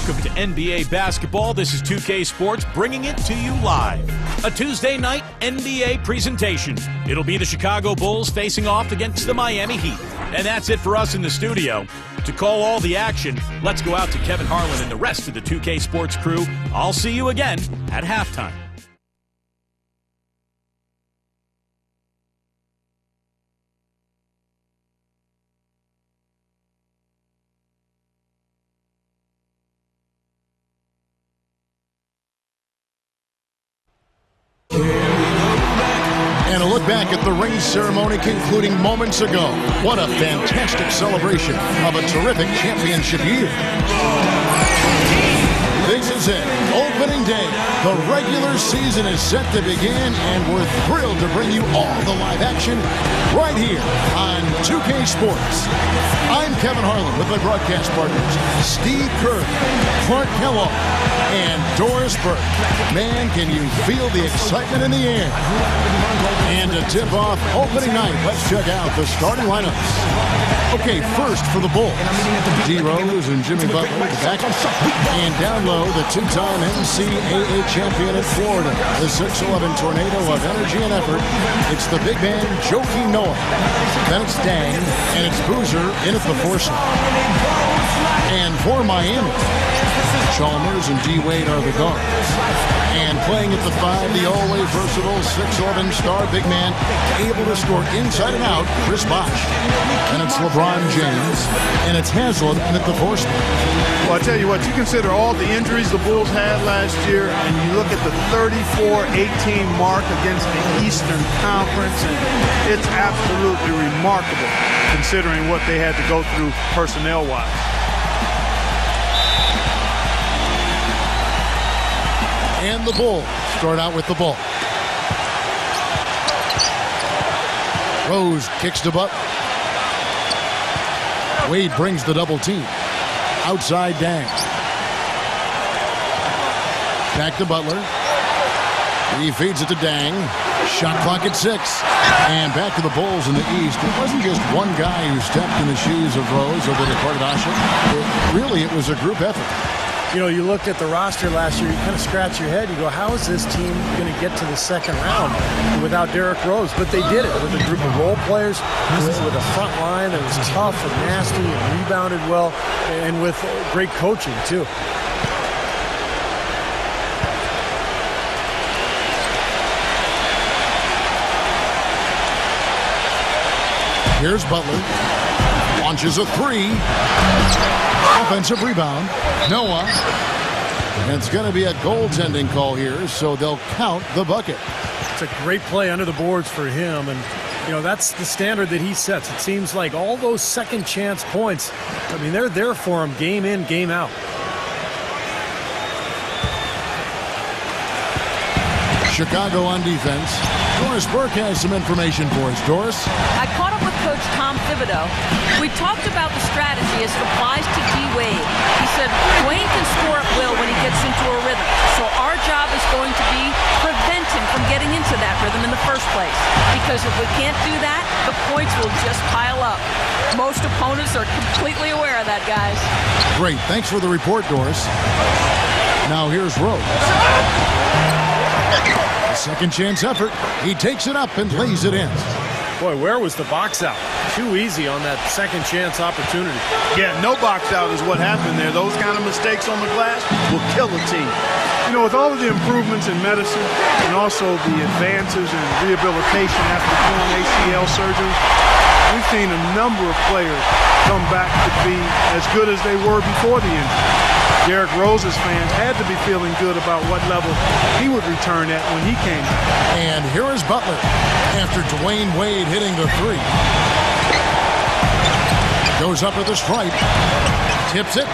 Welcome to NBA basketball. This is 2K Sports bringing it to you live. A Tuesday night NBA presentation. It'll be the Chicago Bulls facing off against the Miami Heat. And that's it for us in the studio. To call all the action, let's go out to Kevin Harlan and the rest of the 2K Sports crew. I'll see you again at halftime. And a look back at the ring ceremony concluding moments ago. What a fantastic celebration of a terrific championship year. This is it. Opening day. The regular season is set to begin, and we're thrilled to bring you all the live action right here on 2K Sports. I'm Kevin Harlan with my broadcast partners, Steve Kerr, Clark Kellogg, and Doris Burke. Man, can you feel the excitement in the air? And to tip off opening night, let's check out the starting lineups. Okay, first for the Bulls, D. Rose and Jimmy Butler back. And down low, the two-time NCAA champion in Florida, the 6'11 tornado of energy and effort. It's the big man, Joakim Noah. Then it's Dang, and it's Boozer in at the foursome. And for Miami, Chalmers and D. Wade are the guards. And playing at the 5, the always versatile 6'11 star big man, able to score inside and out, Chris Bosh. And it's LeBron James, and it's Haslam at the fourth spot. Well, I tell you what, you consider all the injuries the Bulls had last year, and you look at the 34-18 mark against the Eastern Conference, and it's absolutely remarkable considering what they had to go through personnel-wise. And the Bulls start out with the ball. Rose kicks to Butler. Wade brings the double team. Outside Dang. Back to Butler. He feeds it to Dang. Shot clock at 6. And back to the Bulls in the East. It wasn't just one guy who stepped in the shoes of Rose or that departed Asha. Really, it was a group effort. You know, you looked at the roster last year, you kind of scratch your head. You go, how is this team going to get to the second round without Derrick Rose? But they did it with a group of role players, with a front line that was tough and nasty and rebounded well, and with great coaching, too. Here's Butler. Launches a three. Offensive rebound. Noah. And it's going to be a goaltending call here, so they'll count the bucket. It's a great play under the boards for him, and you know that's the standard that he sets. It seems like all those second chance points, I mean, they're there for him game in, game out. Chicago on defense. Doris Burke has some information for us. Doris? I caught up with Coach Tom Thibodeau. We talked about the strategy as it applies to D. Wade. He said Dwayne can score at will when he gets into a rhythm. So our job is going to be prevent him from getting into that rhythm in the first place. Because if we can't do that, the points will just pile up. Most opponents are completely aware of that, guys. Great. Thanks for the report, Doris. Now here's Rose. Second chance effort. He takes it up and lays it in. Boy, where was the box out? Too easy on that second chance opportunity. Yeah, no box out is what happened there. Those kind of mistakes on the glass will kill a team. You know, with all of the improvements in medicine and also the advances in rehabilitation after doing ACL surgery, we've seen a number of players come back to be as good as they were before the injury. Derrick Rose's fans had to be feeling good about what level he would return at when he came back. And here is Butler after Dwayne Wade hitting the three. Goes up with a stripe. Tips it.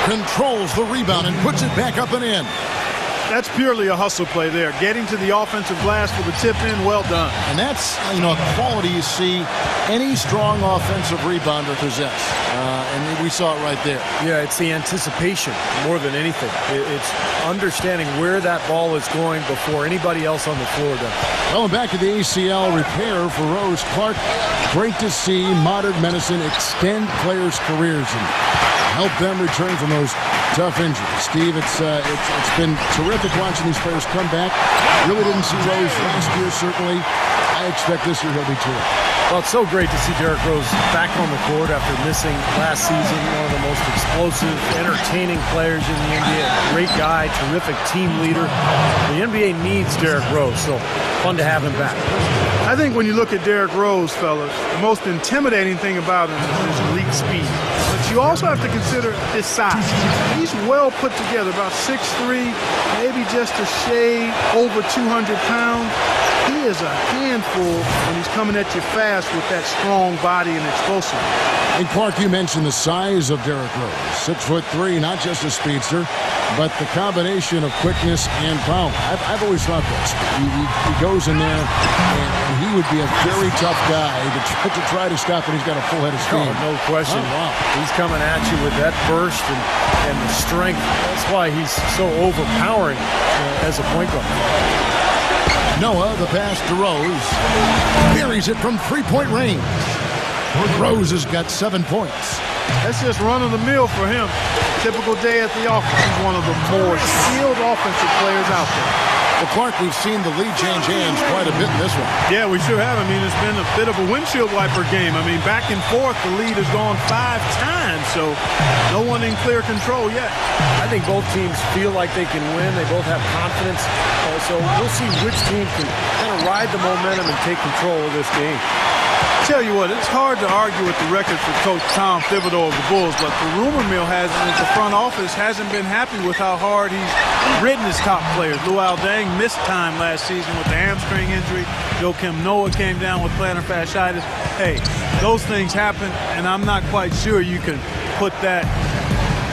Controls the rebound and puts it back up and in. That's purely a hustle play there. Getting to the offensive glass for the tip in, well done. And that's, you know, a quality you see any strong offensive rebounder possess. And we saw it right there. Yeah, it's the anticipation more than anything. It's understanding where that ball is going before anybody else on the floor does. Going back to the ACL repair for Rose Clark. Great to see modern medicine extend players' careers and help them return from those Tough injury. Steve, it's been terrific watching these players come back. Really didn't see Rose last year, certainly. I expect this year he'll be terrific. Well, it's so great to see Derrick Rose back on the court after missing last season. One of the most explosive, entertaining players in the NBA. Great guy, terrific team leader. The NBA needs Derrick Rose, so fun to have him back. I think when you look at Derrick Rose, fellas, the most intimidating thing about him is his elite speed. But you also have to consider his size. He's well put together, about 6'3", maybe just a shade over 200 pounds. He is a handful when he's coming at you fast with that strong body and explosiveness. And Clark, you mentioned the size of Derrick Rose. 6'3", not just a speedster, but the combination of quickness and power. I've always thought this. He goes in there, and he would be a very tough guy to try to stop when he's got a full head of steam. Oh, no question. Oh, wow. He's coming at you with that burst and the strength. That's why he's so overpowering as a point guard. Noah, the pass to Rose. Buries it from three-point range. Rose has got 7 points. That's just run-of-the-mill for him. Typical day at the office. He's one of the more skilled offensive players out there. Well, Clark, we've seen the lead change hands quite a bit in this one. Yeah, we sure have. I mean, it's been a bit of a windshield wiper game. I mean, back and forth, the lead has gone 5 times, so no one in clear control yet. I think both teams feel like they can win. They both have confidence. So we'll see which team can kind of ride the momentum and take control of this game. Tell you what, it's hard to argue with the record for Coach Tom Thibodeau of the Bulls, but the rumor mill has it that the front office hasn't been happy with how hard he's ridden his top players. Luol Deng missed time last season with the hamstring injury. Joakim Noah came down with plantar fasciitis. Hey, those things happen, and I'm not quite sure you can put that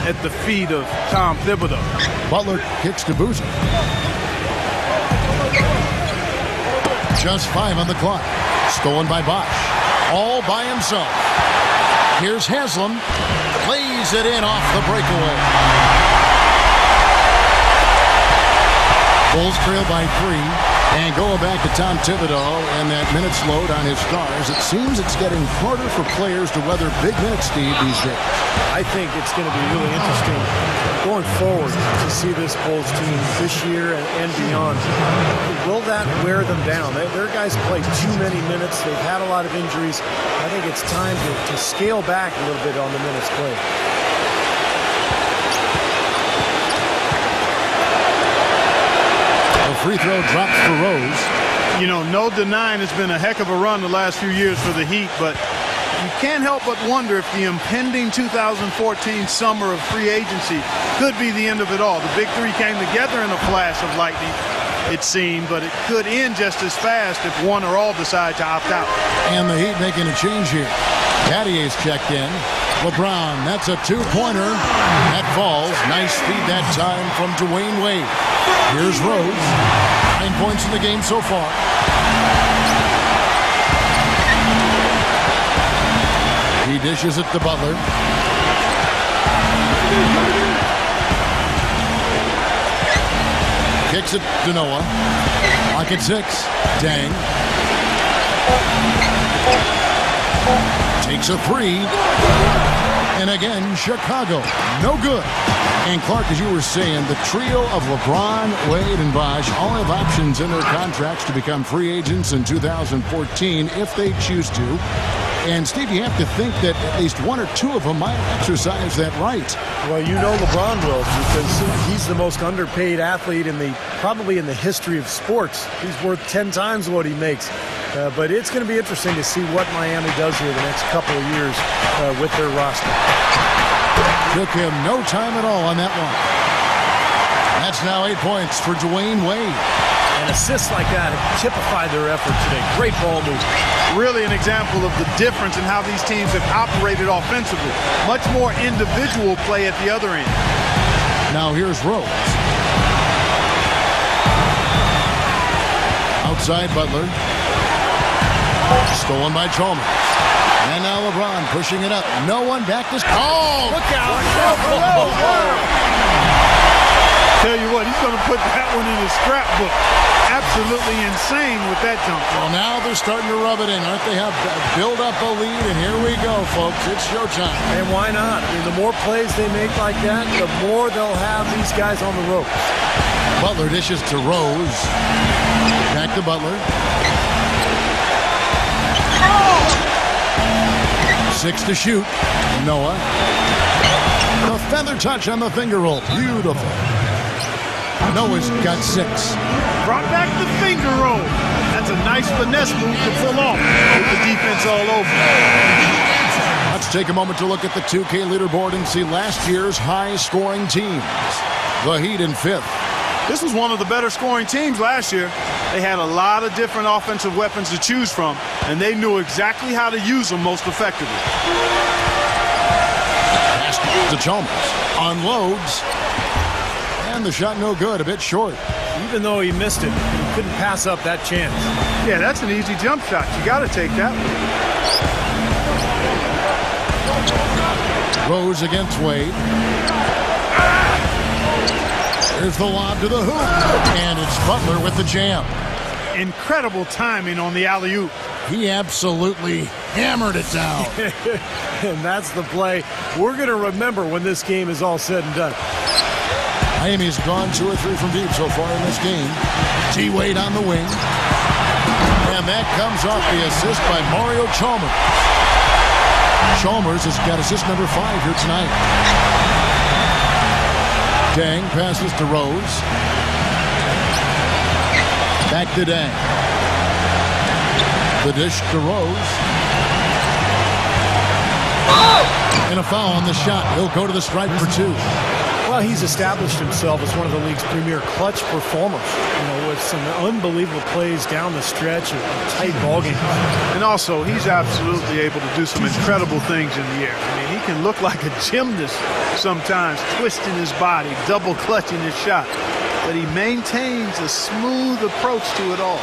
at the feet of Tom Thibodeau. Butler kicks to Boozer. Just 5 on the clock. Stolen by Bosch. All by himself. Here's Haslam. Lays it in off the breakaway. Bulls trail by 3. And going back to Tom Thibodeau and that minutes load on his stars, it seems it's getting harder for players to weather big minutes, Steve, these days. I think it's going to be really interesting going forward to see this Bulls team this year and beyond. Will that wear them down? Their guys play too many minutes. They've had a lot of injuries. I think it's time to scale back a little bit on the minutes played. Free throw drops for Rose. You know, no denying it's been a heck of a run the last few years for the Heat, but you can't help but wonder if the impending 2014 summer of free agency could be the end of it all. The big three came together in a flash of lightning, it seemed, but it could end just as fast if one or all decide to opt out. And the Heat making a change here. Cattier's checked in. LeBron, that's a two-pointer. That falls. Nice feed that time from Dwayne Wade. Here's Rose. 9 points in the game so far. He dishes it to Butler. Kicks it to Noah. Lock at 6. Deng. Takes a 3. And again, Chicago. No good. And Clark, as you were saying, the trio of LeBron, Wade, and Bosch all have options in their contracts to become free agents in 2014 if they choose to. And, Steve, you have to think that at least one or two of them might exercise that right. Well, you know LeBron will, because he's the most underpaid athlete probably in the history of sports. He's worth 10 times what he makes. But it's going to be interesting to see what Miami does here the next couple of years with their roster. Took him no time at all on that one. That's now 8 points for Dwayne Wade. And assists like that have typified their effort today. Great ball movement. Really an example of the difference in how these teams have operated offensively. Much more individual play at the other end. Now here's Rose. Outside Butler. Stolen by Chalmers. And now LeBron pushing it up. No one back to... Oh! Look out! Tell you what, he's going to put that one in his scrapbook. Absolutely insane with that jump. Well, now they're starting to rub it in, aren't they? Have build up a lead, and here we go, folks. It's showtime. And why not? I mean, the more plays they make like that, the more they'll have these guys on the ropes. Butler dishes to Rose. Back to Butler. 6 to shoot. Noah. The feather touch on the finger roll. Beautiful. Noah's got 6. Brought back the finger roll. That's a nice finesse move to pull off with the defense all over. Let's take a moment to look at the 2K leaderboard and see last year's high-scoring teams. The Heat in 5th. This was one of the better scoring teams last year. They had a lot of different offensive weapons to choose from, and they knew exactly how to use them most effectively. Pass to Chalmers. Unloads. And the shot no good, a bit short. Even though he missed it, he couldn't pass up that chance. Yeah, that's an easy jump shot. You got to take that one. Rose against Wade. Here's the lob to the hoop. And it's Butler with the jam. Incredible timing on the alley-oop. He absolutely hammered it down. And that's the play we're going to remember when this game is all said and done. Miami's gone 2 or 3 from deep so far in this game. T-Wade on the wing. And that comes off the assist by Mario Chalmers. Chalmers has got assist number 5 here tonight. Dang passes to Rose. Back to Dang. The dish to Rose. And a foul on the shot. He'll go to the stripe for 2. Well, he's established himself as one of the league's premier clutch performers, with some unbelievable plays down the stretch of tight ball games. And also, he's absolutely able to do some incredible things in the air. I mean, he can look like a gymnast sometimes, twisting his body, double clutching his shot. But he maintains a smooth approach to it all.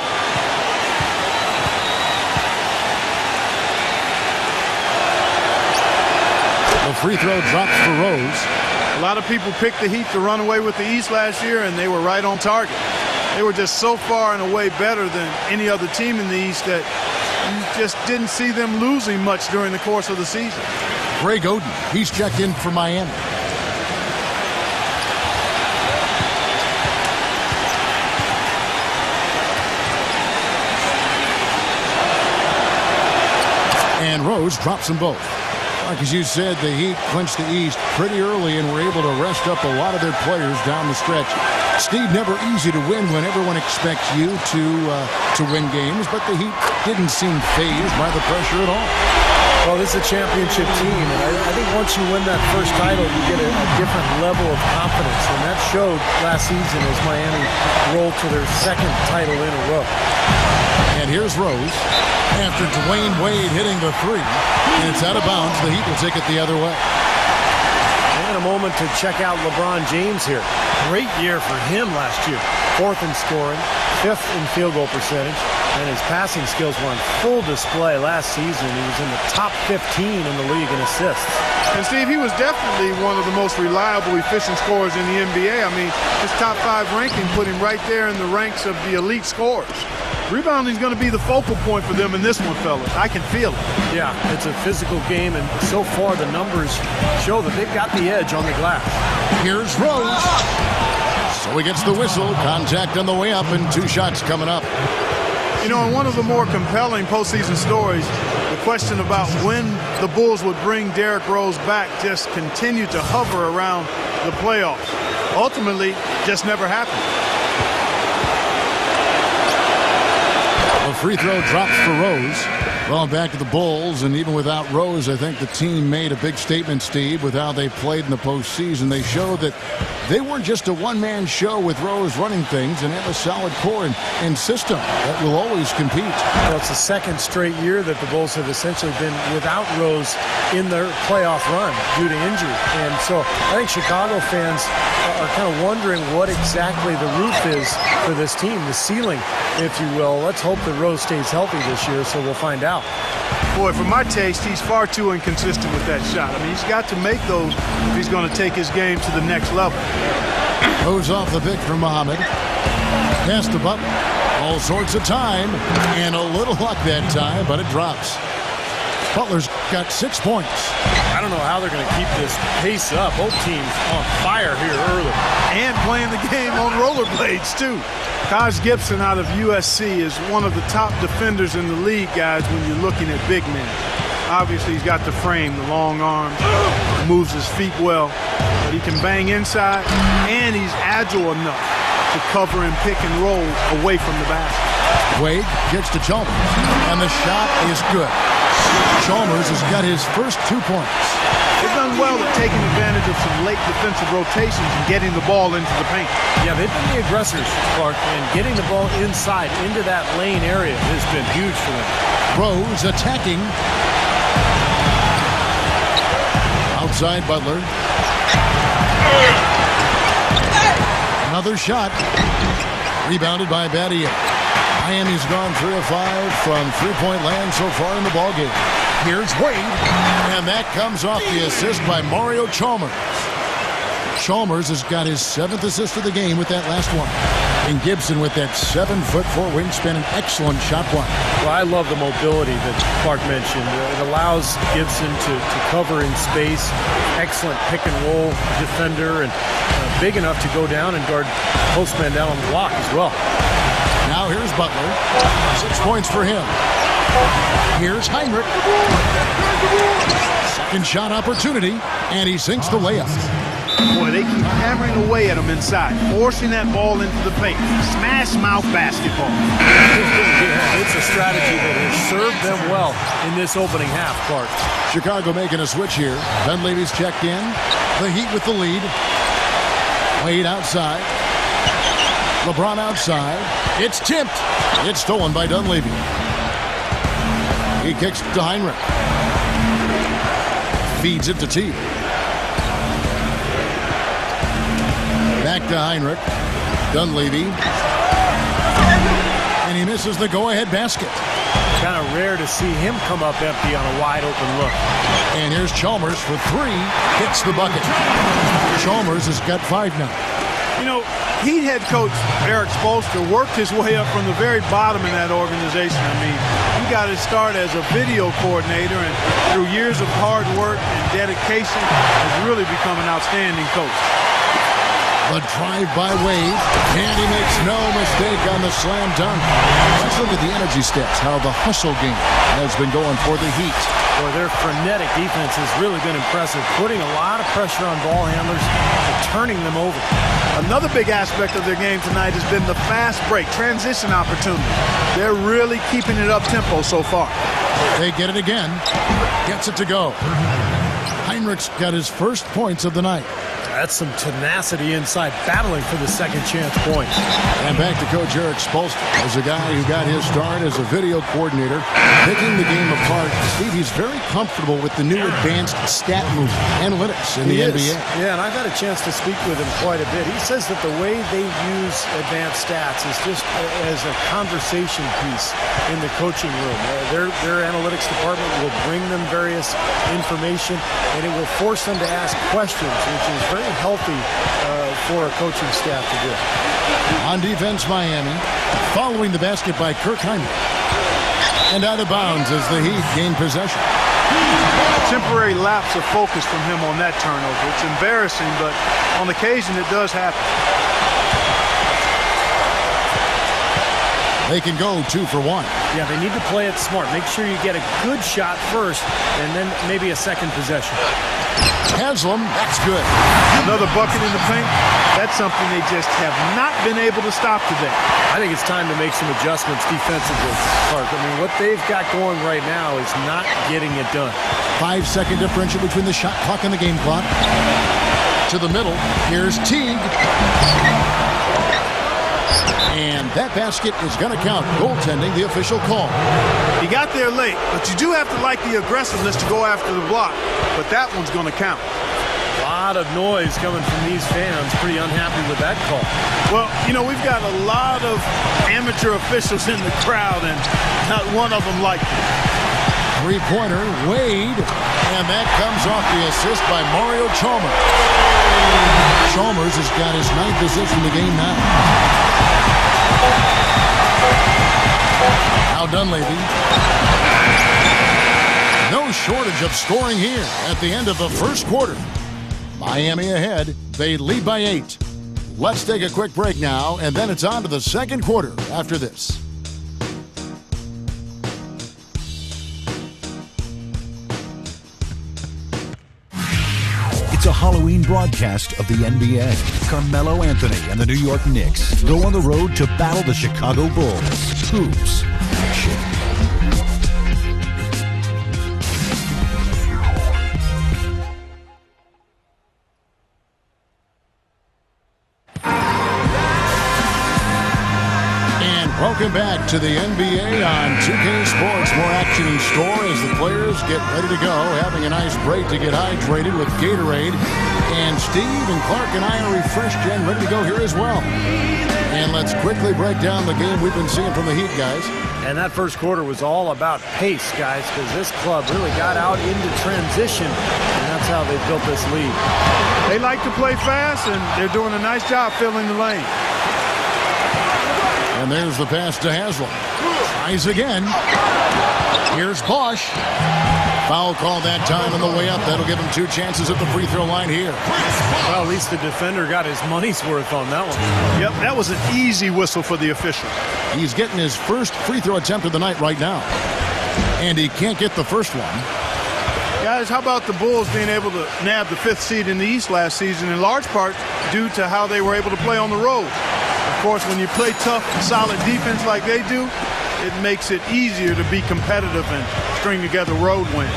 The free throw drops for Rose. A lot of people picked the Heat to run away with the East last year, and they were right on target. They were just so far and away better than any other team in the East that you just didn't see them losing much during the course of the season. Greg Oden, he's checked in for Miami. And Rose drops them both. Like as you said, the Heat clinched the East pretty early and were able to rest up a lot of their players down the stretch. Steve, never easy to win when everyone expects you to win games, but the Heat didn't seem fazed by the pressure at all. Well, this is a championship team, and I think once you win that first title, you get a different level of confidence, and that showed last season as Miami rolled to their 2nd title in a row. And here's Rose after Dwayne Wade hitting the 3. And it's out of bounds. The Heat will take it the other way. And a moment to check out LeBron James here. Great year for him last year. 4th in scoring, 5th in field goal percentage, and his passing skills were on full display last season. He was in the top 15 in the league in assists. And Steve, he was definitely one of the most reliable, efficient scorers in the NBA. I mean, his top 5 ranking put him right there in the ranks of the elite scorers. Rebounding is going to be the focal point for them in this one, fellas. I can feel it. Yeah, it's a physical game, and so far the numbers show that they've got the edge on the glass. Here's Rose. So he gets the whistle. Contact on the way up, and 2 shots coming up. You know, in one of the more compelling postseason stories, the question about when the Bulls would bring Derrick Rose back just continued to hover around the playoffs. Ultimately, just never happened. The free throw drops for Rose. Well, back to the Bulls, and even without Rose, I think the team made a big statement, Steve, with how they played in the postseason. They showed that they weren't just a one-man show with Rose running things and have a solid core and system that will always compete. Well, it's the 2nd straight year that the Bulls have essentially been without Rose in their playoff run due to injury. And so I think Chicago fans are kind of wondering what exactly the roof is for this team, the ceiling, if you will. Let's hope that Rose stays healthy this year, so we'll find out. Boy, for my taste, he's far too inconsistent with that shot. I mean, he's got to make those if he's going to take his game to the next level. Goes off the pick from Muhammad. Pass to Butler. All sorts of time. And a little luck that time, but it drops. Butler's got 6 points. I don't know how they're going to keep this pace up. Both teams on fire here early. And playing the game on rollerblades, too. Taj Gibson out of USC is one of the top defenders in the league, guys, when you're looking at big men. Obviously, he's got the frame, the long arms, moves his feet well. But he can bang inside, and he's agile enough to cover and pick and roll away from the basket. Wade gets to Chalmers, and the shot is good. Chalmers has got his first 2 points. They've done well at taking advantage of some late defensive rotations and getting the ball into the paint. Yeah, they've been the aggressors, Clark, and getting the ball inside into that lane area has been huge for them. Rose attacking. Outside Butler. Another shot. Rebounded by Battier. Miami's gone 3 of 5 from three-point land so far in the ballgame. Here's Wade, and that comes off the assist by Mario Chalmers. Chalmers has got his 7th assist of the game with that last one. And Gibson with that 7'4" wingspan, an excellent shot block. Well, I love the mobility that Clark mentioned. It allows Gibson to cover in space. Excellent pick and roll defender, and big enough to go down and guard postman down on the block as well. Now here's Butler. 6 points for him. Here's Heinrich. Second shot opportunity, and he sinks the layup. Boy, they keep hammering away at him inside, forcing that ball into the paint. Smash mouth basketball. Yeah, it's a strategy that has served them well in this opening half, Clark. Chicago making a switch here. Dunleavy's checked in. The Heat with the lead. Wade outside. LeBron outside. It's tipped. It's stolen by Dunleavy. He kicks to Heinrich. Feeds it to T. Back to Heinrich. Dunleavy. And he misses the go-ahead basket. Kind of rare to see him come up empty on a wide-open look. And here's Chalmers for 3. Hits the bucket. Chalmers has got 5 now. You know, Heat head coach Eric Spoelstra worked his way up from the very bottom in that organization. I mean, he got his start as a video coordinator, and through years of hard work and dedication has really become an outstanding coach. The drive by Wade, and he makes no mistake on the slam dunk. Let's look at the energy stats, how the hustle game has been going for the Heat. Boy, their frenetic defense has really been impressive, putting a lot of pressure on ball handlers and turning them over. Another big aspect of their game tonight has been the fast break, transition opportunity. They're really keeping it up-tempo so far. They get it again. Gets it to go. Heinrich's got his first points of the night. That's some tenacity inside, battling for the second chance points. And back to Coach Eric Spoelstra as a guy who got his start as a video coordinator, picking the game apart. Steve, he's very comfortable with the new advanced stat move, analytics in the NBA. Yeah, and I've had a chance to speak with him quite a bit. He says that the way they use advanced stats is just as a conversation piece in the coaching room. Their analytics department will bring them various information, and it will force them to ask questions, which is very healthy for a coaching staff to do. On defense, Miami, following the basket by Kirk Heinrich. And out of bounds as the Heat gain possession. A temporary lapse of focus from him on that turnover. It's embarrassing, but on occasion it does happen. They can go 2 for 1. Yeah, they need to play it smart. Make sure you get a good shot first, and then maybe a second possession. Haslam, that's good. Another bucket in the paint. That's something they just have not been able to stop today. I think it's time to make some adjustments defensively, Clark. I mean, what they've got going right now is not getting it done. 5-second differential between the shot clock and the game clock. To the middle, here's Teague. And that basket is going to count. Goaltending, the official call. He got there late, but you do have to like the aggressiveness to go after the block. But that one's going to count. A lot of noise coming from these fans. Pretty unhappy with that call. Well, you know, we've got a lot of amateur officials in the crowd, and not one of them liked it. Three-pointer, Wade. And that comes off the assist by Mario Chalmers. Chalmers has got his 9th assist in the game now. Now Dunleavy. No shortage of scoring here at the end of the first quarter. Miami ahead. They lead by 8. Let's take a quick break now, and then it's on to the second quarter after this. It's a Halloween broadcast of the NBA. Carmelo Anthony and the New York Knicks go on the road to battle the Chicago Bulls. Hoops action. Welcome back to the NBA on 2K Sports. More action in store as the players get ready to go, having a nice break to get hydrated with Gatorade. And Steve and Clark and I are refreshed and ready to go here as well. And let's quickly break down the game we've been seeing from the Heat, guys. And that first quarter was all about pace, guys, because this club really got out into transition, and that's how they built this lead. They like to play fast, and they're doing a nice job filling the lane. And there's the pass to Haslam. Tries again. Here's Bosch. Foul call that time on the way up. That'll give him 2 chances at the free throw line here. Well, at least the defender got his money's worth on that one. Yep, that was an easy whistle for the official. He's getting his first free throw attempt of the night right now. And he can't get the first one. Guys, how about the Bulls being able to nab the 5th seed in the East last season, in large part due to how they were able to play on the road. Of course, when you play tough, solid defense like they do, it makes it easier to be competitive and string together road wins.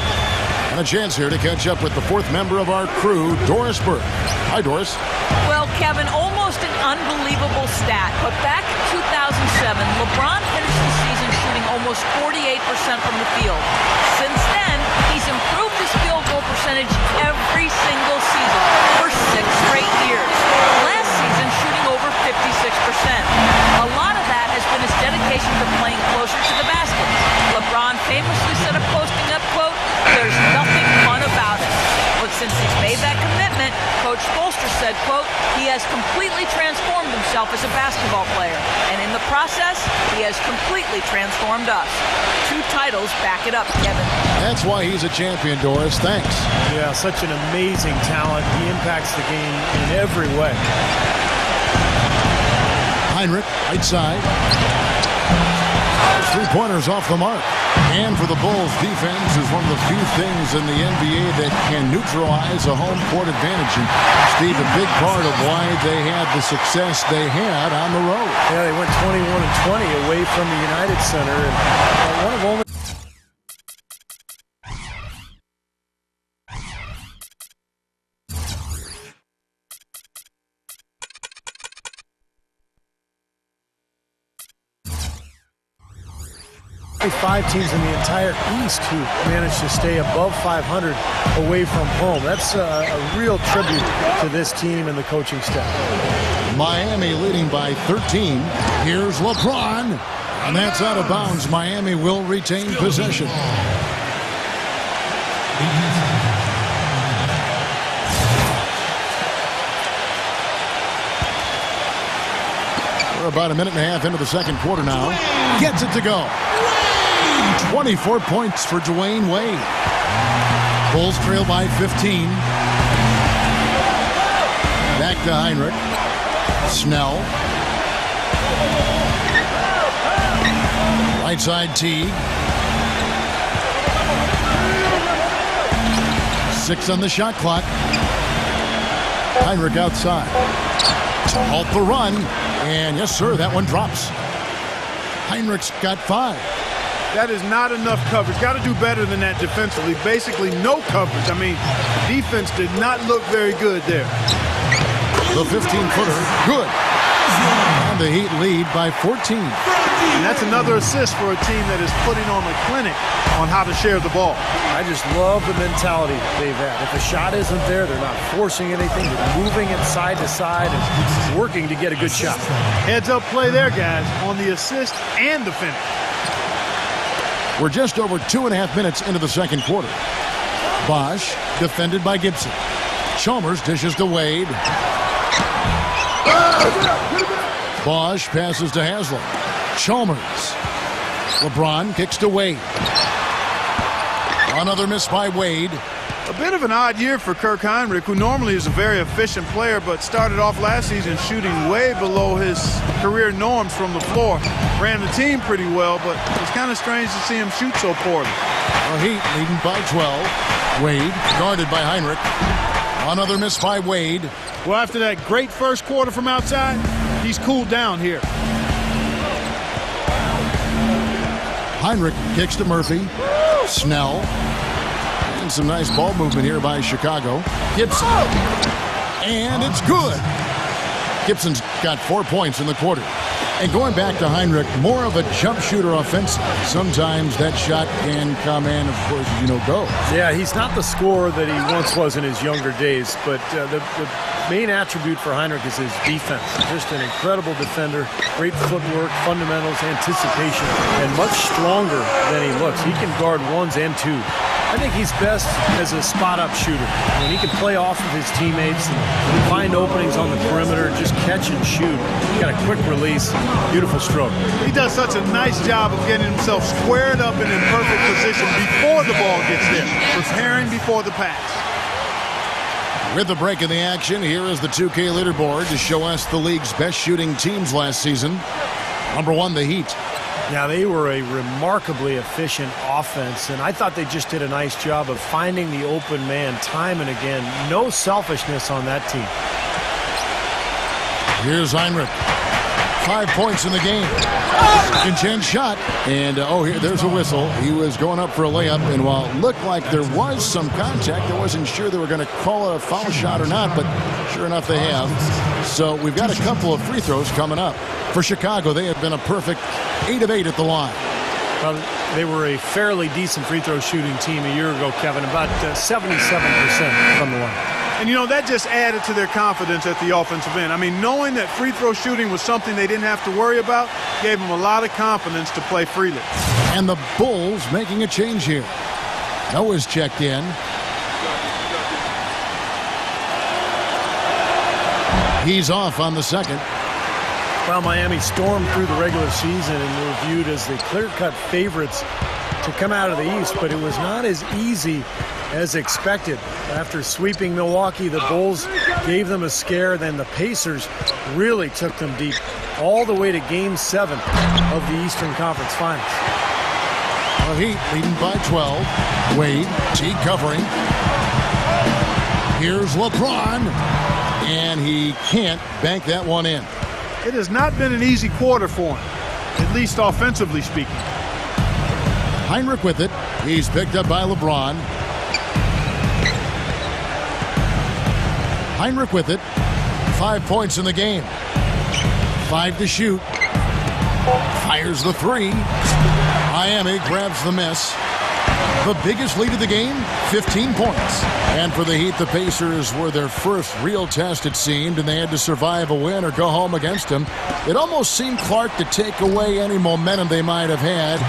And a chance here to catch up with the 4th member of our crew, Doris Burke. Hi, Doris. Well, Kevin, almost an unbelievable stat, but back in 2007, LeBron finished the season shooting almost 48% from the field. Since then, he's improved his field goal percentage every single season for 6 straight years. Last season, shooting over 56%. A lot of that has been his dedication to playing closer to the basket. LeBron famously said a posting up quote, "There's nothing fun about it." But since he's made that commitment, Coach Spoelstra said, quote, "He has completely transformed himself as a basketball player. And in the process, he has completely transformed us." 2 titles back it up, Kevin. That's why he's a champion, Doris. Thanks. Yeah, such an amazing talent. He impacts the game in every way. Heinrich, right side. 3-pointers off the mark. And for the Bulls, defense is one of the few things in the NBA that can neutralize a home court advantage. And Steve, a big part of why they had the success they had on the road. Yeah, they went 21-20 away from the United Center. And one of only 5 teams in the entire East who managed to stay above 500 away from home. That's a real tribute to this team and the coaching staff. Miami leading by 13. Here's LeBron. And that's out of bounds. Miami will retain possession. We're about a minute and a half into the second quarter now. Gets it to go. 24 points for Dwayne Wade. Bulls trail by 15. Back to Heinrich. Snell. Right side Teague. 6 on the shot clock. Heinrich outside. To halt the run. And yes, sir, that one drops. Heinrich's got 5. That is not enough coverage. Got to do better than that defensively. Basically no coverage. I mean, defense did not look very good there. The 15-footer, good. And the Heat lead by 14. And that's another assist for a team that is putting on a clinic on how to share the ball. I just love the mentality they've had. If a shot isn't there, they're not forcing anything. They're moving it side to side and working to get a good shot. Heads up play there, guys, on the assist and the finish. We're just over 2.5 minutes into the second quarter. Bosch defended by Gibson. Chalmers dishes to Wade. Bosch passes to Haslam. Chalmers. LeBron kicks to Wade. Another miss by Wade. A bit of an odd year for Kirk Hinrich, who normally is a very efficient player, but started off last season shooting way below his career norms from the floor. Ran the team pretty well, but it's kind of strange to see him shoot so poorly. Heat leading by 12. Wade guarded by Hinrich. Another miss by Wade. Well, after that great first quarter from outside, he's cooled down here. Hinrich kicks to Murphy. Snell. And some nice ball movement here by Chicago. Gibson. And it's good. Gibson's got 4 points in the quarter. And going back to Hinrich, more of a jump shooter offensive. Sometimes that shot can come in, of course, go. Yeah, he's not the scorer that he once was in his younger days, but the main attribute for Hinrich is his defense. Just an incredible defender, great footwork, fundamentals, anticipation, and much stronger than he looks. He can guard ones and two. I think he's best as a spot-up shooter. When he can play off of his teammates and find openings on the perimeter, just catch and shoot. He's got a quick release, beautiful stroke. He does such a nice job of getting himself squared up and in perfect position before the ball gets there, preparing before the pass. With the break in the action, here is the 2K leaderboard to show us the league's best shooting teams last season. Number 1, the Heat. Now, they were a remarkably efficient offense, and I thought they just did a nice job of finding the open man time and again. No selfishness on that team. Here's Hinrich. 5 points in the game. Second chance shot. And, there's a whistle. He was going up for a layup, and while it looked like there was some contact, I wasn't sure they were going to call it a foul shot or not, but sure enough they have. So we've got a couple of free throws coming up. For Chicago, they have been a perfect 8 of 8 at the line. Well, they were a fairly decent free throw shooting team a year ago, Kevin, about 77% from the line. And, that just added to their confidence at the offensive end. I mean, knowing that free throw shooting was something they didn't have to worry about gave them a lot of confidence to play freely. And the Bulls making a change here. Noah's checked in. He's off on the second. Well, Miami stormed through the regular season and were viewed as the clear-cut favorites to come out of the East, but it was not as easy as expected. After sweeping Milwaukee, the Bulls gave them a scare. Then the Pacers really took them deep all the way to Game 7 of the Eastern Conference Finals. The Heat leading by 12. Wade, T covering. Here's LeBron, and he can't bank that one in. It has not been an easy quarter for him, at least offensively speaking. Hinrich with it. He's picked up by LeBron. Hinrich with it. 5 points in the game. 5 to shoot. Fires the 3. Miami grabs the miss. The biggest lead of the game, 15 points. And for the Heat, the Pacers were their first real test, it seemed, and they had to survive a win or go home against them. It almost seemed, Clark, to take away any momentum they might have had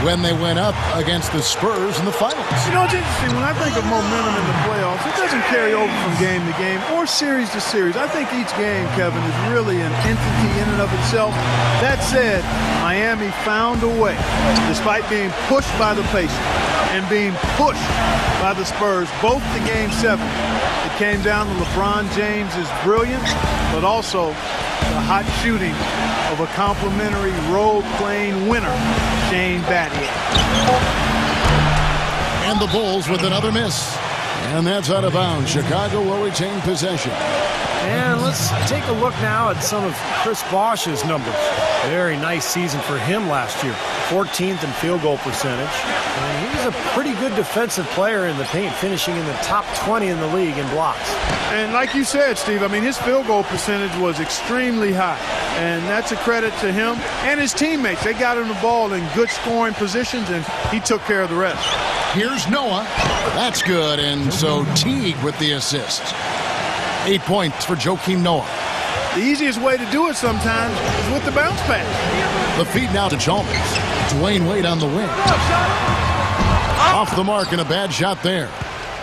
when they went up against the Spurs in the finals. It's interesting. When I think of momentum in the playoffs, it doesn't carry over from game to game or series to series. I think each game, Kevin, is really an entity in and of itself. That said, Miami found a way, despite being pushed by the Pacers and being pushed by the Spurs, both to Game 7. It came down to LeBron James's brilliance, but also the hot shooting of a complimentary role-playing winner, Shane Battier. And the Bulls with another miss. And that's out of bounds. Chicago will retain possession. And let's take a look now at some of Chris Bosh's numbers. Very nice season for him last year. 14th in field goal percentage. And he's a pretty good defensive player in the paint, finishing in the top 20 in the league in blocks. And like you said, Steve, I mean, his field goal percentage was extremely high. And that's a credit to him and his teammates. They got him the ball in good scoring positions, and he took care of the rest. Here's Noah. That's good. And so Teague with the assist. 8 points for Joakim Noah. The easiest way to do it sometimes is with the bounce pass. The feed now to Chalmers. Dwayne Wade on the wing. Off the mark and a bad shot there.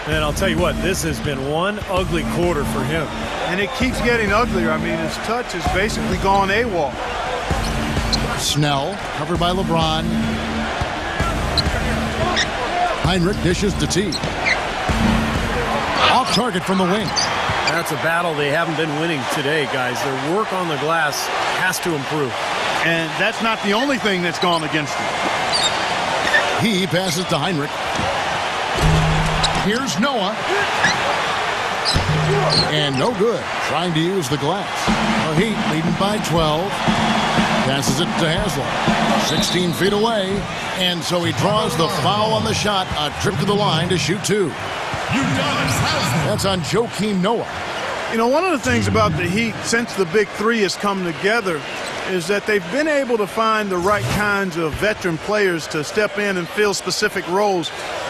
And I'll tell you what, this has been one ugly quarter for him. And it keeps getting uglier. I mean, his touch has basically gone AWOL. Snell, covered by LeBron. Heinrich dishes to T. Off target from the wing. That's a battle they haven't been winning today, guys. Their work on the glass has to improve. And that's not the only thing that's gone against him. He passes to Heinrich. Here's Noah. And no good. Trying to use the glass. The Heat leading by 12. Passes it to Haslam. 16 feet away. And so he draws the foul on the shot. A trip to the line to shoot two. That's on Joakim Noah. You know, one of the things about the Heat since the Big Three has come together is that they've been able to find the right kinds of veteran players to step in and fill specific roles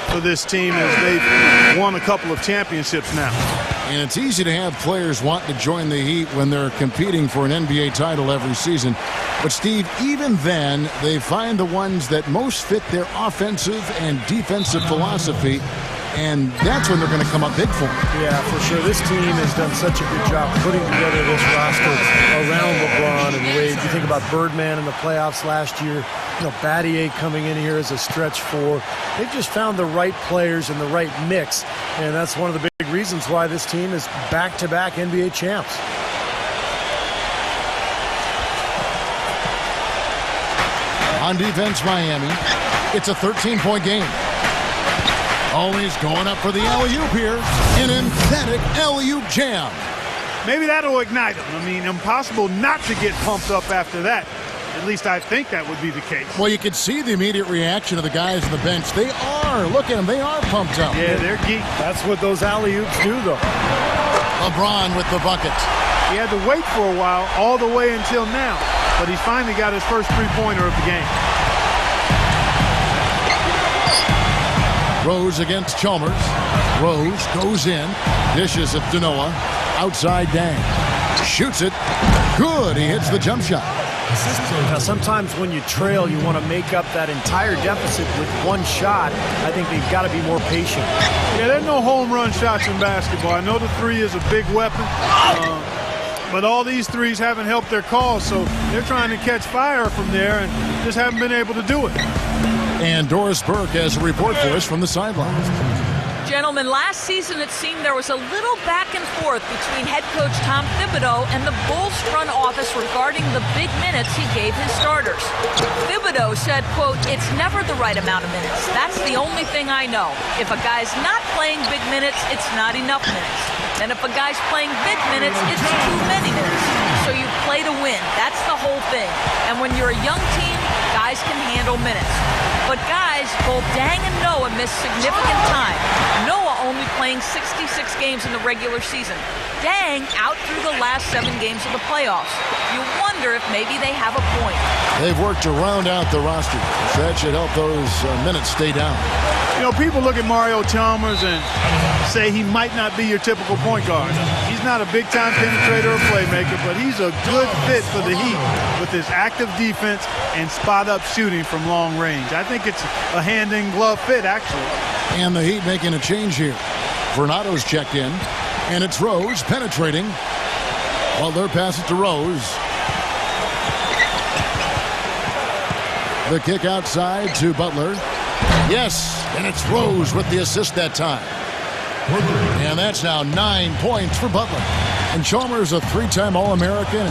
for this team as they've won a couple of championships now. And it's easy to have players want to join the Heat when they're competing for an NBA title every season. But, Steve, even then, they find the ones that most fit their offensive and defensive philosophy. And that's when they're going to come up big for them. Yeah, for sure. This team has done such a good job putting together this roster around LeBron and Wade. You think about Birdman in the playoffs last year. You know, Battier coming in here as a stretch four. They've just found the right players and the right mix. And that's one of the big reasons why this team is back-to-back NBA champs. On defense, Miami. It's a 13-point game. Always going up for the alley-oop here. An emphatic alley-oop jam. Maybe that'll ignite them. I mean, impossible not to get pumped up after that. At least I think that would be the case. Well, you could see the immediate reaction of the guys on the bench. They are. Look at them. They are pumped up. Yeah, they're geeked. That's what those alley-oops do, though. LeBron with the bucket. He had to wait for a while, all the way until now. But he's finally got his first three-pointer of the game. Rose against Chalmers. Rose goes in. Dishes it to Noah. Outside Dang. Shoots it. Good. He hits the jump shot. Now, sometimes when you trail, you want to make up that entire deficit with one shot. I think they've got to be more patient. Yeah, there's no home run shots in basketball. I know the three is a big weapon, but all these threes haven't helped their cause, so they're trying to catch fire from there and just haven't been able to do it. And Doris Burke has a report for us from the sidelines. Gentlemen, last season it seemed there was a little back and forth between head coach Tom Thibodeau and the Bulls front office regarding the big minutes he gave his starters. Thibodeau said, quote, "It's never the right amount of minutes. That's the only thing I know. If a guy's not playing big minutes, it's not enough minutes. And if a guy's playing big minutes, it's too many minutes. So you play to win. That's the whole thing. And when you're a young team, guys can handle minutes. But guys, both Dang and Noah missed significant time. Noah only playing 66 games in the regular season. Dang out through the last 7 games of the playoffs. You wonder if maybe they have a point." They've worked to round out the roster. That should help those minutes stay down. You know, people look at Mario Chalmers and say he might not be your typical point guard. He's not a big-time penetrator or playmaker, but he's a good fit for the Heat with his active defense and spot-up shooting from long range. I think it's a hand-in-glove fit, actually. And the Heat making a change here. Vernato's checked in, and it's Rose penetrating. Butler passes to Rose. The kick outside to Butler. Yes, and it's Rose with the assist that time. And that's now 9 points for Butler. And Chalmers, a 3-time All-American,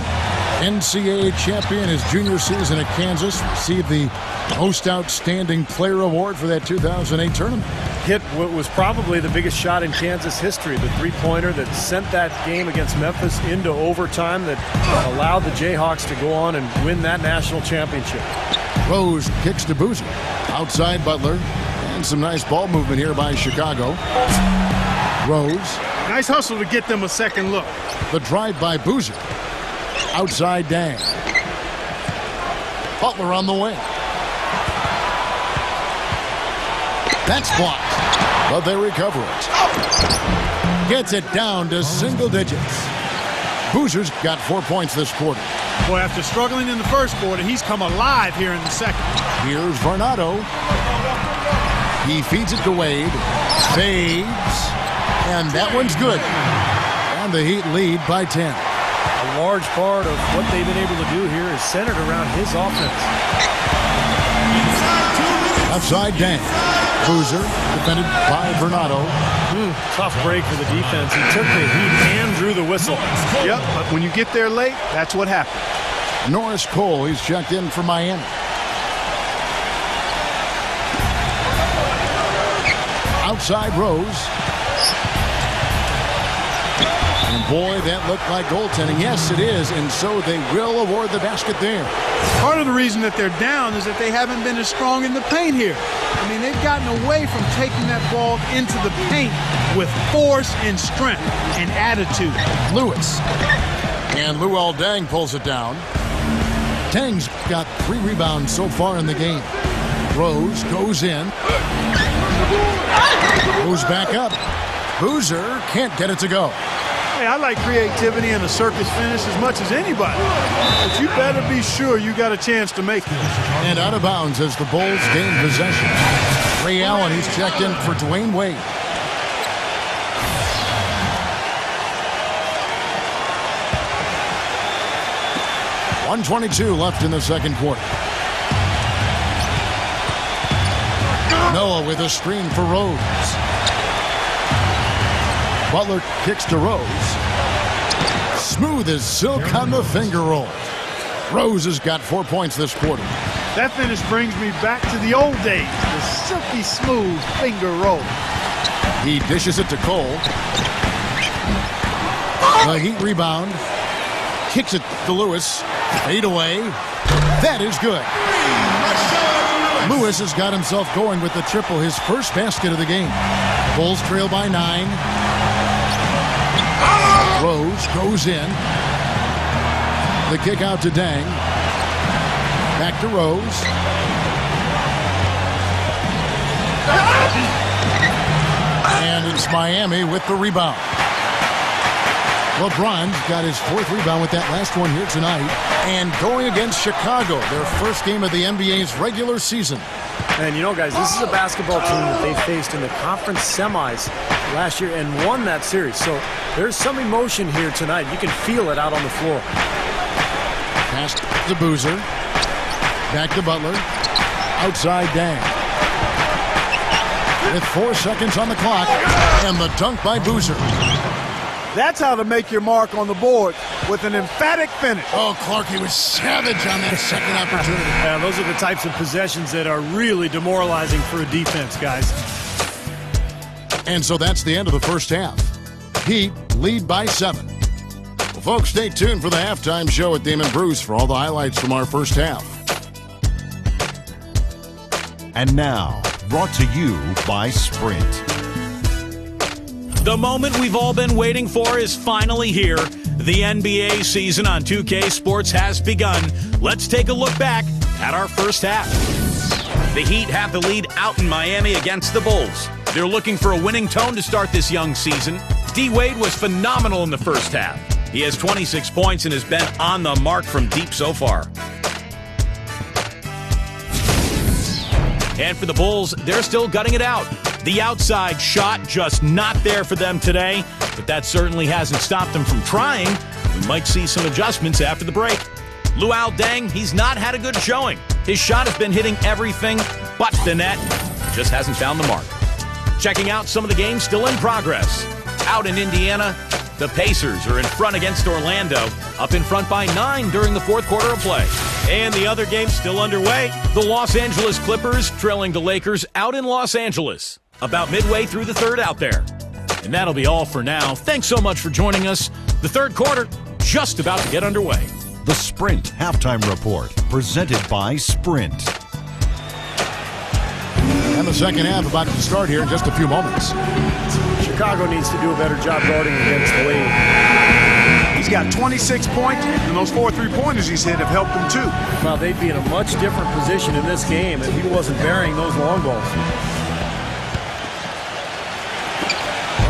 NCAA champion his junior season at Kansas, received the Most Outstanding Player Award for that 2008 tournament. Hit what was probably the biggest shot in Kansas history, the three-pointer that sent that game against Memphis into overtime that allowed the Jayhawks to go on and win that national championship. Rose kicks to Boozer. Outside Butler. And some nice ball movement here by Chicago. Rose. Nice hustle to get them a second look. The drive by Boozer. Outside Dang. Butler on the wing. That's blocked, but they recover it. Gets it down to single digits. Boozer's got 4 points this quarter. Boy, after struggling in the first quarter, he's come alive here in the second. Here's Varnado. He feeds it to Wade. Fades. And that one's good. And the Heat lead by 10. A large part of what they've been able to do here is centered around his offense. Outside Dang. Boozer, defended by Bernardo. Tough break for the defense. He took the heat and drew the whistle. Yep, but when you get there late, that's what happens. Norris Cole, he's checked in for Miami. Outside Rose. And boy, that looked like goaltending. Yes, it is, and so they will award the basket there. Part of the reason that they're down is that they haven't been as strong in the paint here. I mean, they've gotten away from taking that ball into the paint with force and strength and attitude. Lewis. And Luol Deng pulls it down. Deng's got 3 rebounds so far in the game. Rose goes in. Goes back up. Boozer can't get it to go. Hey, I like creativity and a circus finish as much as anybody. But you better be sure you got a chance to make this. And out of bounds as the Bulls gain possession. Ray Allen, he's checked in for Dwayne Wade. .122 left in the second quarter. Noah with a screen for Rose. Butler kicks to Rose. Smooth as silk on the finger roll. Rose has got 4 points this quarter. That finish brings me back to the old days. The silky smooth finger roll. He dishes it to Cole. The Heat rebound. Kicks it to Lewis. Fade away. That is good. Lewis has got himself going with the triple, his first basket of the game. Bulls trail by 9. Rose goes in. The kick out to Deng. Back to Rose. And it's Miami with the rebound. LeBron's got his 4th rebound with that last one here tonight. And going against Chicago, their first game of the NBA's regular season. And you know, guys, this is a basketball team that they faced in the conference semis last year and won that series. So there's some emotion here tonight. You can feel it out on the floor. Pass to Boozer. Back to Butler. Outside Dang. With 4 seconds on the clock. And the dunk by Boozer. That's how to make your mark on the board, with an emphatic finish. Oh, Clark, he was savage on that second opportunity. Yeah, those are the types of possessions that are really demoralizing for a defense, guys. And so that's the end of the first half. Heat lead by 7. Well, folks, stay tuned for the halftime show with Damon Bruce for all the highlights from our first half. And now, brought to you by Sprint. The moment we've all been waiting for is finally here. The NBA season on 2K Sports has begun. Let's take a look back at our first half. The Heat have the lead out in Miami against the Bulls. They're looking for a winning tone to start this young season. D-Wade was phenomenal in the first half. He has 26 points and has been on the mark from deep so far. And for the Bulls, they're still gutting it out. The outside shot just not there for them today, but that certainly hasn't stopped them from trying. We might see some adjustments after the break. Luol Deng, he's not had a good showing. His shot has been hitting everything but the net. Just hasn't found the mark. Checking out some of the games still in progress. Out in Indiana, the Pacers are in front against Orlando, up in front by 9 during the 4th quarter of play. And the other game still underway. The Los Angeles Clippers trailing the Lakers out in Los Angeles. About midway through the 3rd out there. And that'll be all for now. Thanks so much for joining us. The 3rd quarter just about to get underway. The Sprint Halftime Report, presented by Sprint. And the second half about to start here in just a few moments. Chicago needs to do a better job guarding against Wade. He's got 26 points, and those 4 3-pointers he's hit have helped him too. Well, they'd be in a much different position in this game if he wasn't burying those long balls.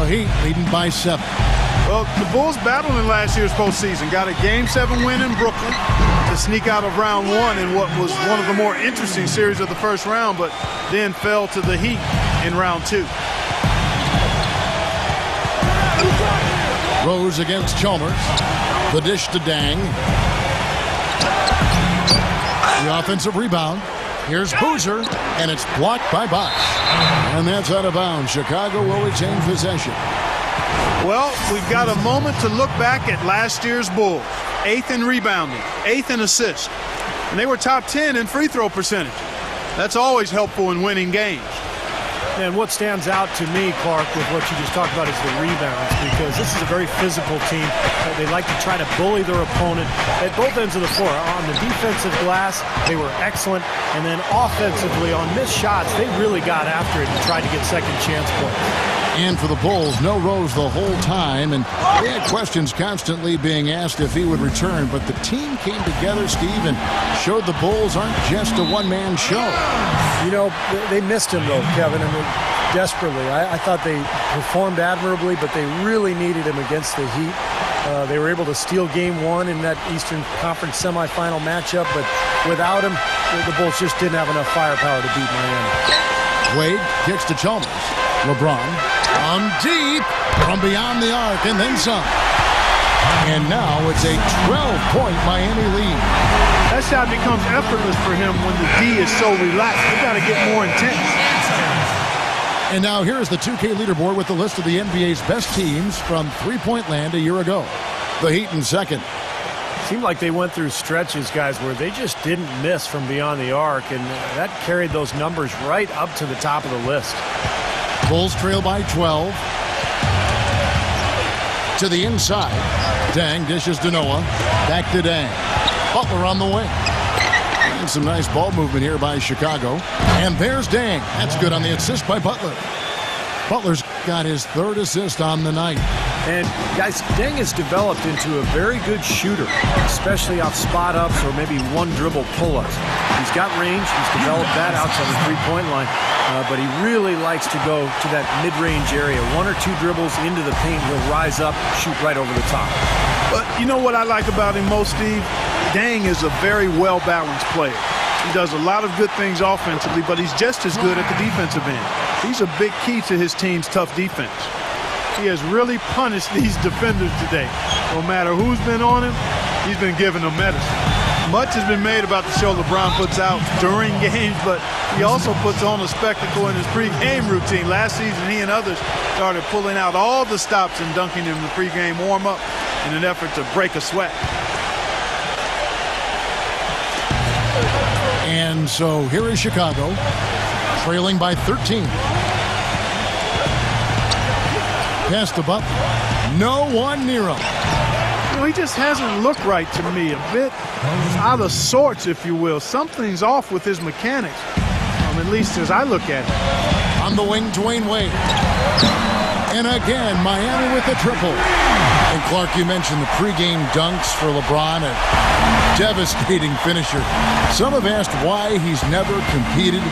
The Heat leading by 7. Well, the Bulls battled in last year's postseason. Got a Game 7 win in Brooklyn to sneak out of round 1 in what was one of the more interesting series of the first round, but then fell to the Heat in round 2. Rose against Chalmers. The dish to Dang. The offensive rebound. Here's Boozer, and it's blocked by Bosch. And that's out of bounds. Chicago will retain possession. Well, we've got a moment to look back at last year's Bulls. 8th in rebounding, 8th in assists. And they were top 10 in free throw percentage. That's always helpful in winning games. And what stands out to me, Clark, with what you just talked about is the rebounds, because this is a very physical team. They like to try to bully their opponent at both ends of the floor. On the defensive glass, they were excellent. And then offensively, on missed shots, they really got after it and tried to get second chance plays. And for the Bulls, no Rose the whole time, and they had questions constantly being asked if he would return, but the team came together, Steve, and showed the Bulls aren't just a one-man show. You know, they missed him, though, Kevin, and desperately. I thought they performed admirably, but they really needed him against the Heat. They were able to steal Game 1 in that Eastern Conference semifinal matchup, but without him, the Bulls just didn't have enough firepower to beat Miami. Wade kicks to Chalmers. LeBron from deep, from beyond the arc, and then some. And now it's a 12-point Miami lead. That shot becomes effortless for him when the D is so relaxed. You got to get more intense. And now here's the 2K leaderboard with the list of the NBA's best teams from three-point land a year ago. The Heat in second. Seemed like they went through stretches, guys, where they just didn't miss from beyond the arc, and that carried those numbers right up to the top of the list. Bulls trail by 12. To the inside. Dang dishes to Noah. Back to Dang. Butler on the wing. And some nice ball movement here by Chicago. And there's Dang. That's good on the assist by Butler. Butler's got his third assist on the night. And, guys, Deng has developed into a very good shooter, especially off spot-ups or maybe one-dribble pull-ups. He's got range. He's developed that outside the three-point line. But he really likes to go to that mid-range area. One or two dribbles into the paint, he'll rise up, shoot right over the top. But you know what I like about him most, Steve? Dang is a very well-balanced player. He does a lot of good things offensively, but he's just as good at the defensive end. He's a big key to his team's tough defense. He has really punished these defenders today. No matter who's been on him, he's been giving them medicine. Much has been made about the show LeBron puts out during games, but he also puts on a spectacle in his pregame routine. Last season, he and others started pulling out all the stops and dunking in the pregame warm-up in an effort to break a sweat. And so here is Chicago, trailing by 13. Pass to Butler. No one near him. You know, he just hasn't looked right to me. A bit out of sorts, if you will. Something's off with his mechanics, at least as I look at it. On the wing, Dwayne Wade. And again, Miami with the triple. And Clark, you mentioned the pregame dunks for LeBron, a devastating finisher. Some have asked why he's never competed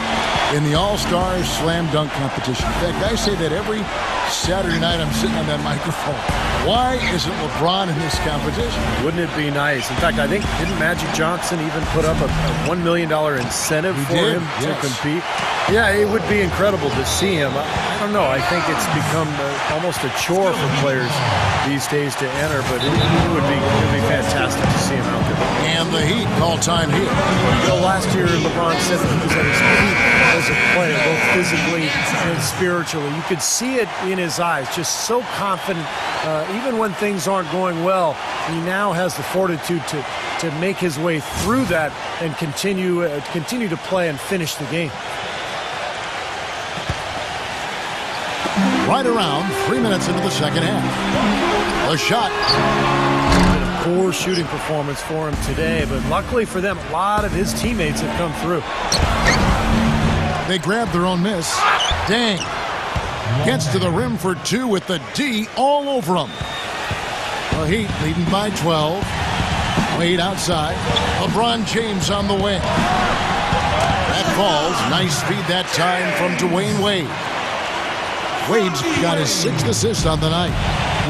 in the All-Star Slam Dunk competition. In fact, I say that every Saturday night I'm sitting on that microphone. Why isn't LeBron in this competition? Wouldn't it be nice? In fact, I think, didn't Magic Johnson even put up a $1 million incentive for him to compete? Yeah, it would be incredible to see him. I don't know. I think it's become almost a chore for players these days to enter, but it would be fantastic to see him out there. And the Heat call time here. You know, last year LeBron said that he was at his peak as a player, both physically and spiritually. You could see it in his eyes, just so confident. Even when things aren't going well, he now has the fortitude to make his way through that and continue to play and finish the game. Right around 3 minutes into the second half. A shot. Poor shooting performance for him today, but luckily for them, a lot of his teammates have come through. They grab their own miss. Dang. Gets to the rim for two with the D all over him. The Heat leading by 12. Wade outside. LeBron James on the wing. That falls. Nice feed that time from Dwayne Wade. Wade's got his 6th assist on the night.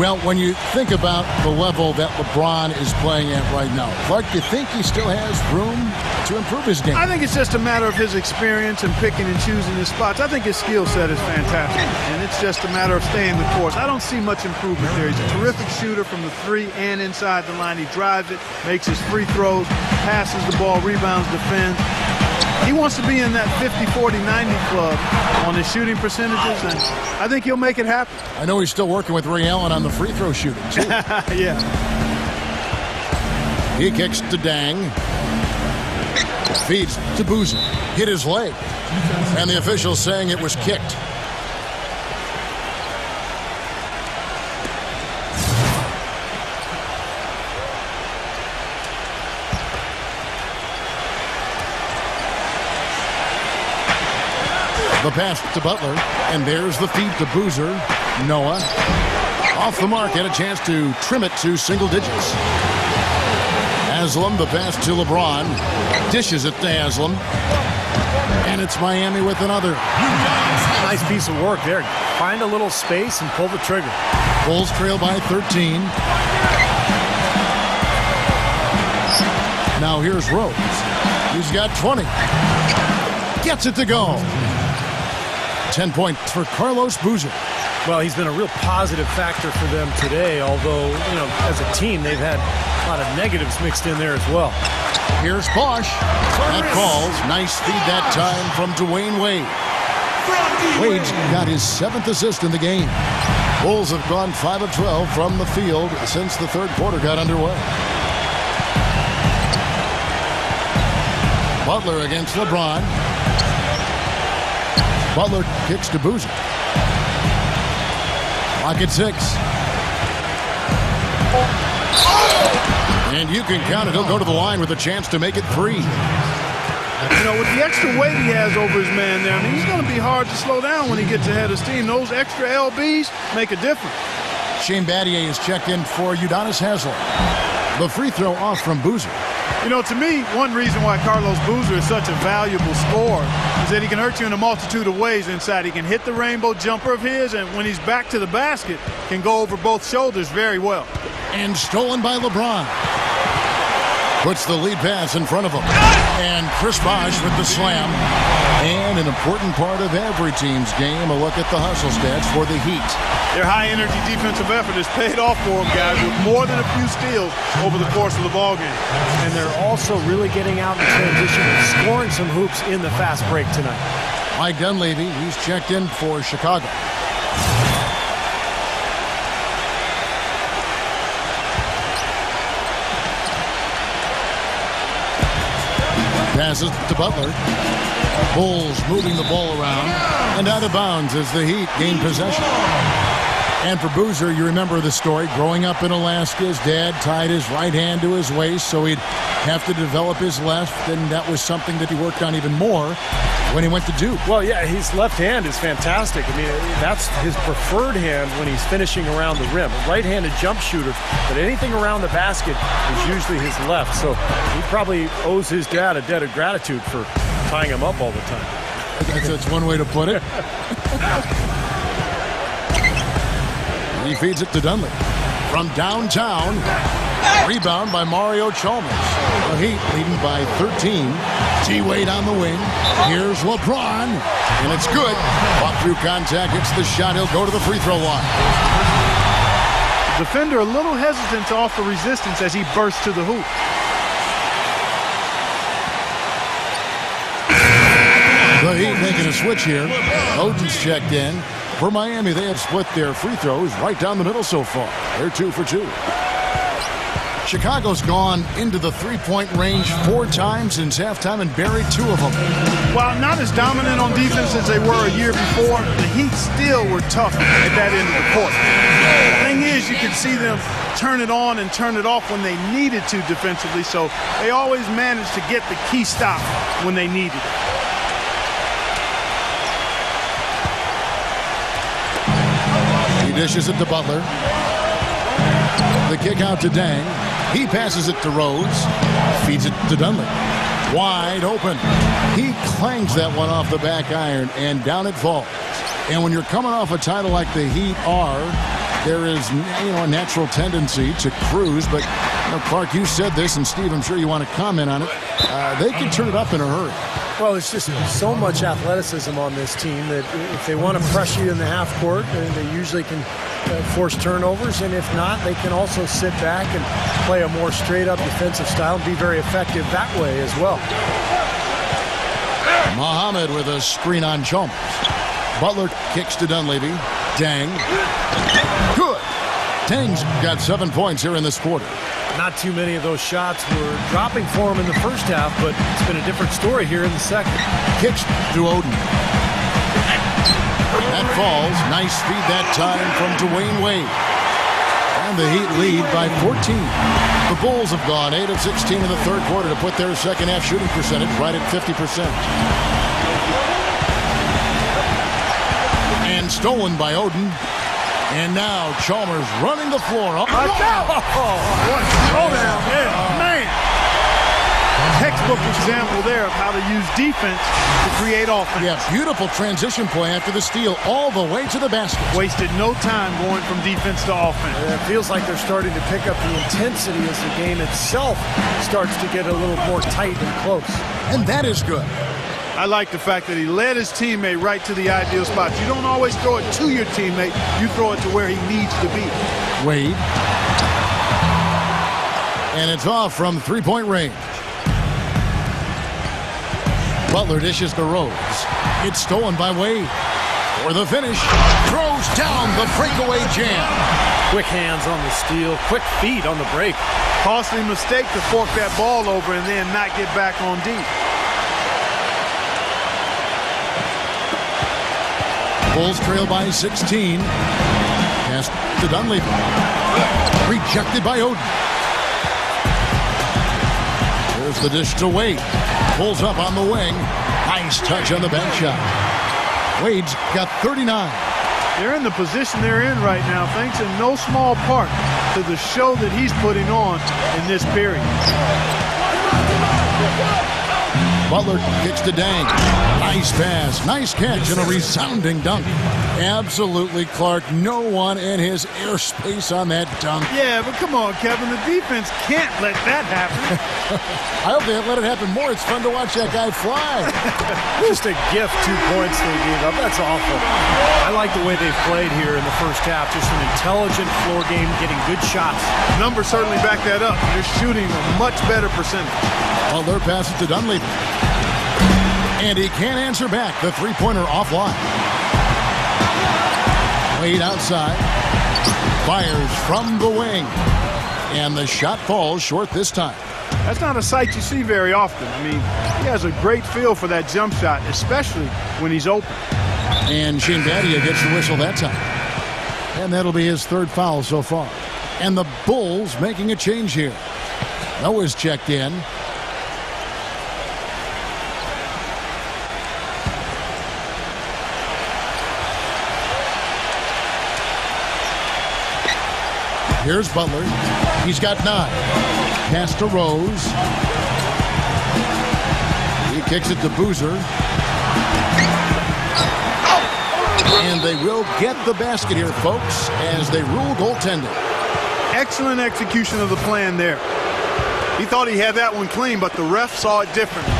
Well, when you think about the level that LeBron is playing at right now, Clark, do you think he still has room to improve his game? I think it's just a matter of his experience and picking and choosing his spots. I think his skill set is fantastic, and it's just a matter of staying the course. I don't see much improvement there. He's a terrific shooter from the three and inside the line. He drives it, makes his free throws, passes the ball, rebounds, defends. He wants to be in that 50, 40, 90 club on his shooting percentages, and I think he'll make it happen. I know he's still working with Ray Allen on the free throw shooting, too. Yeah. He kicks to Dang. Feeds to Boozer. Hit his leg. And the official saying it was kicked. The pass to Butler, and there's the feed to Boozer. Noah off the mark, had a chance to trim it to single digits. Haslam, the pass to LeBron, dishes it to Haslam, and it's Miami with another. Nice piece of work there. Find a little space and pull the trigger. Bulls trail by 13. Now here's Rose. He's got 20. Gets it to go. 10 points for Carlos Boozer. Well, he's been a real positive factor for them today, although, you know, as a team, they've had a lot of negatives mixed in there as well. Here's Bosch. That calls. Nice feed that time from Dwayne Wade. Wade's got his 7th assist in the game. Bulls have gone 5 of 12 from the field since the third quarter got underway. Butler against LeBron. Butler kicks to Boozer. Clock at 6. And you can count it. He'll go to the line with a chance to make it 3. You know, with the extra weight he has over his man there, I mean, he's going to be hard to slow down when he gets ahead of steam. Those extra LBs make a difference. Shane Battier is checked in for Udonis Haslem. The free throw off from Boozer. You know, to me, one reason why Carlos Boozer is such a valuable scorer is that he can hurt you in a multitude of ways inside. He can hit the rainbow jumper of his, and when he's back to the basket, can go over both shoulders very well. And stolen by LeBron. Puts the lead pass in front of him. And Chris Bosh with the slam. And an important part of every team's game, a look at the hustle stats for the Heat. Their high-energy defensive effort has paid off for them, guys, with more than a few steals over the course of the ballgame. And they're also really getting out in transition and scoring some hoops in the fast break tonight. Mike Dunleavy, he's checked in for Chicago. Passes to Butler. Bulls moving the ball around and out of bounds as the Heat gain possession. And for Boozer, you remember the story. Growing up in Alaska, his dad tied his right hand to his waist so he'd have to develop his left, and that was something that he worked on even more when he went to Duke. Well, yeah, his left hand is fantastic. I mean, that's his preferred hand when he's finishing around the rim. A right-handed jump shooter, but anything around the basket is usually his left. So he probably owes his dad a debt of gratitude for tying him up all the time. That's one way to put it. He feeds it to Dunley. From downtown, rebound by Mario Chalmers. The Heat leading by 13. T-Wade on the wing. Here's LeBron. And it's good. Walk through contact, hits the shot. He'll go to the free throw line. Defender a little hesitant to offer resistance as he bursts to the hoop. The Heat making a switch here. Odin's checked in. For Miami, they have split their free throws right down the middle so far. They're 2 for 2. Chicago's gone into the three-point range 4 times since halftime and buried 2 of them. While not as dominant on defense as they were a year before, the Heat still were tough at that end of the court. The thing is, you can see them turn it on and turn it off when they needed to defensively, so they always managed to get the key stop when they needed it. He dishes it to Butler. The kick out to Dang. He passes it to Rhodes. Feeds it to Dunley. Wide open. He clangs that one off the back iron, and down it falls. And when you're coming off a title like the Heat are, there is a natural tendency to cruise, but Clark, you said this, and Steve, I'm sure you want to comment on it. They can turn it up in a hurry. Well, there's just so much athleticism on this team that if they want to pressure you in the half court, they usually can force turnovers, and if not, they can also sit back and play a more straight-up defensive style and be very effective that way as well. Muhammad with a screen on Chalmers. Butler kicks to Dunleavy. Dang. Good. Tang's got 7 points here in this quarter. Not too many of those shots were dropping for him in the first half, but it's been a different story here in the second. Kicks to Oden. That falls. Nice feed that time from Dwayne Wade. And the Heat lead by 14. The Bulls have gone 8 of 16 in the third quarter to put their second half shooting percentage right at 50%. And stolen by Oden. And now Chalmers running the floor. Watch out! What throwdown there, man! Textbook example there of how to use defense to create offense. Yeah, beautiful transition play after the steal all the way to the basket. Wasted no time going from defense to offense. It feels like they're starting to pick up the intensity as the game itself starts to get a little more tight and close. And that is good. I like the fact that he led his teammate right to the ideal spot. You don't always throw it to your teammate. You throw it to where he needs to be. Wade. And it's off from three-point range. Butler dishes to Rose. It's stolen by Wade. For the finish. Throws down the breakaway jam. Quick hands on the steal. Quick feet on the break. Costly mistake to fork that ball over and then not get back on deep. Bulls trail by 16. Pass to Dunleavy. Rejected by Oden. There's the dish to Wade. Pulls up on the wing. Nice touch on the bank shot. Wade's got 39. They're in the position they're in right now, thanks in no small part to the show that he's putting on in this period. Butler kicks to Dang. Nice pass, nice catch, and a resounding dunk. Absolutely, Clark. No one in his airspace on that dunk. Yeah, but come on, Kevin. The defense can't let that happen. I hope they let it happen more. It's fun to watch that guy fly. Just a gift, 2 points they gave up. That's awful. I like the way they played here in the first half. Just an intelligent floor game, getting good shots. Numbers certainly back that up. They're shooting a much better percentage. Butler passes to Dunleavy. And he can't answer back. The three-pointer offline. Wade outside. Fires from the wing. And the shot falls short this time. That's not a sight you see very often. I mean, he has a great feel for that jump shot, especially when he's open. And Shane Battia gets the whistle that time. And that'll be his third foul so far. And the Bulls making a change here. Noah's checked in. Here's Butler. He's got 9. Pass to Rose. He kicks it to Boozer. And they will get the basket here, folks, as they rule goaltending. Excellent execution of the plan there. He thought he had that one clean, but the ref saw it differently.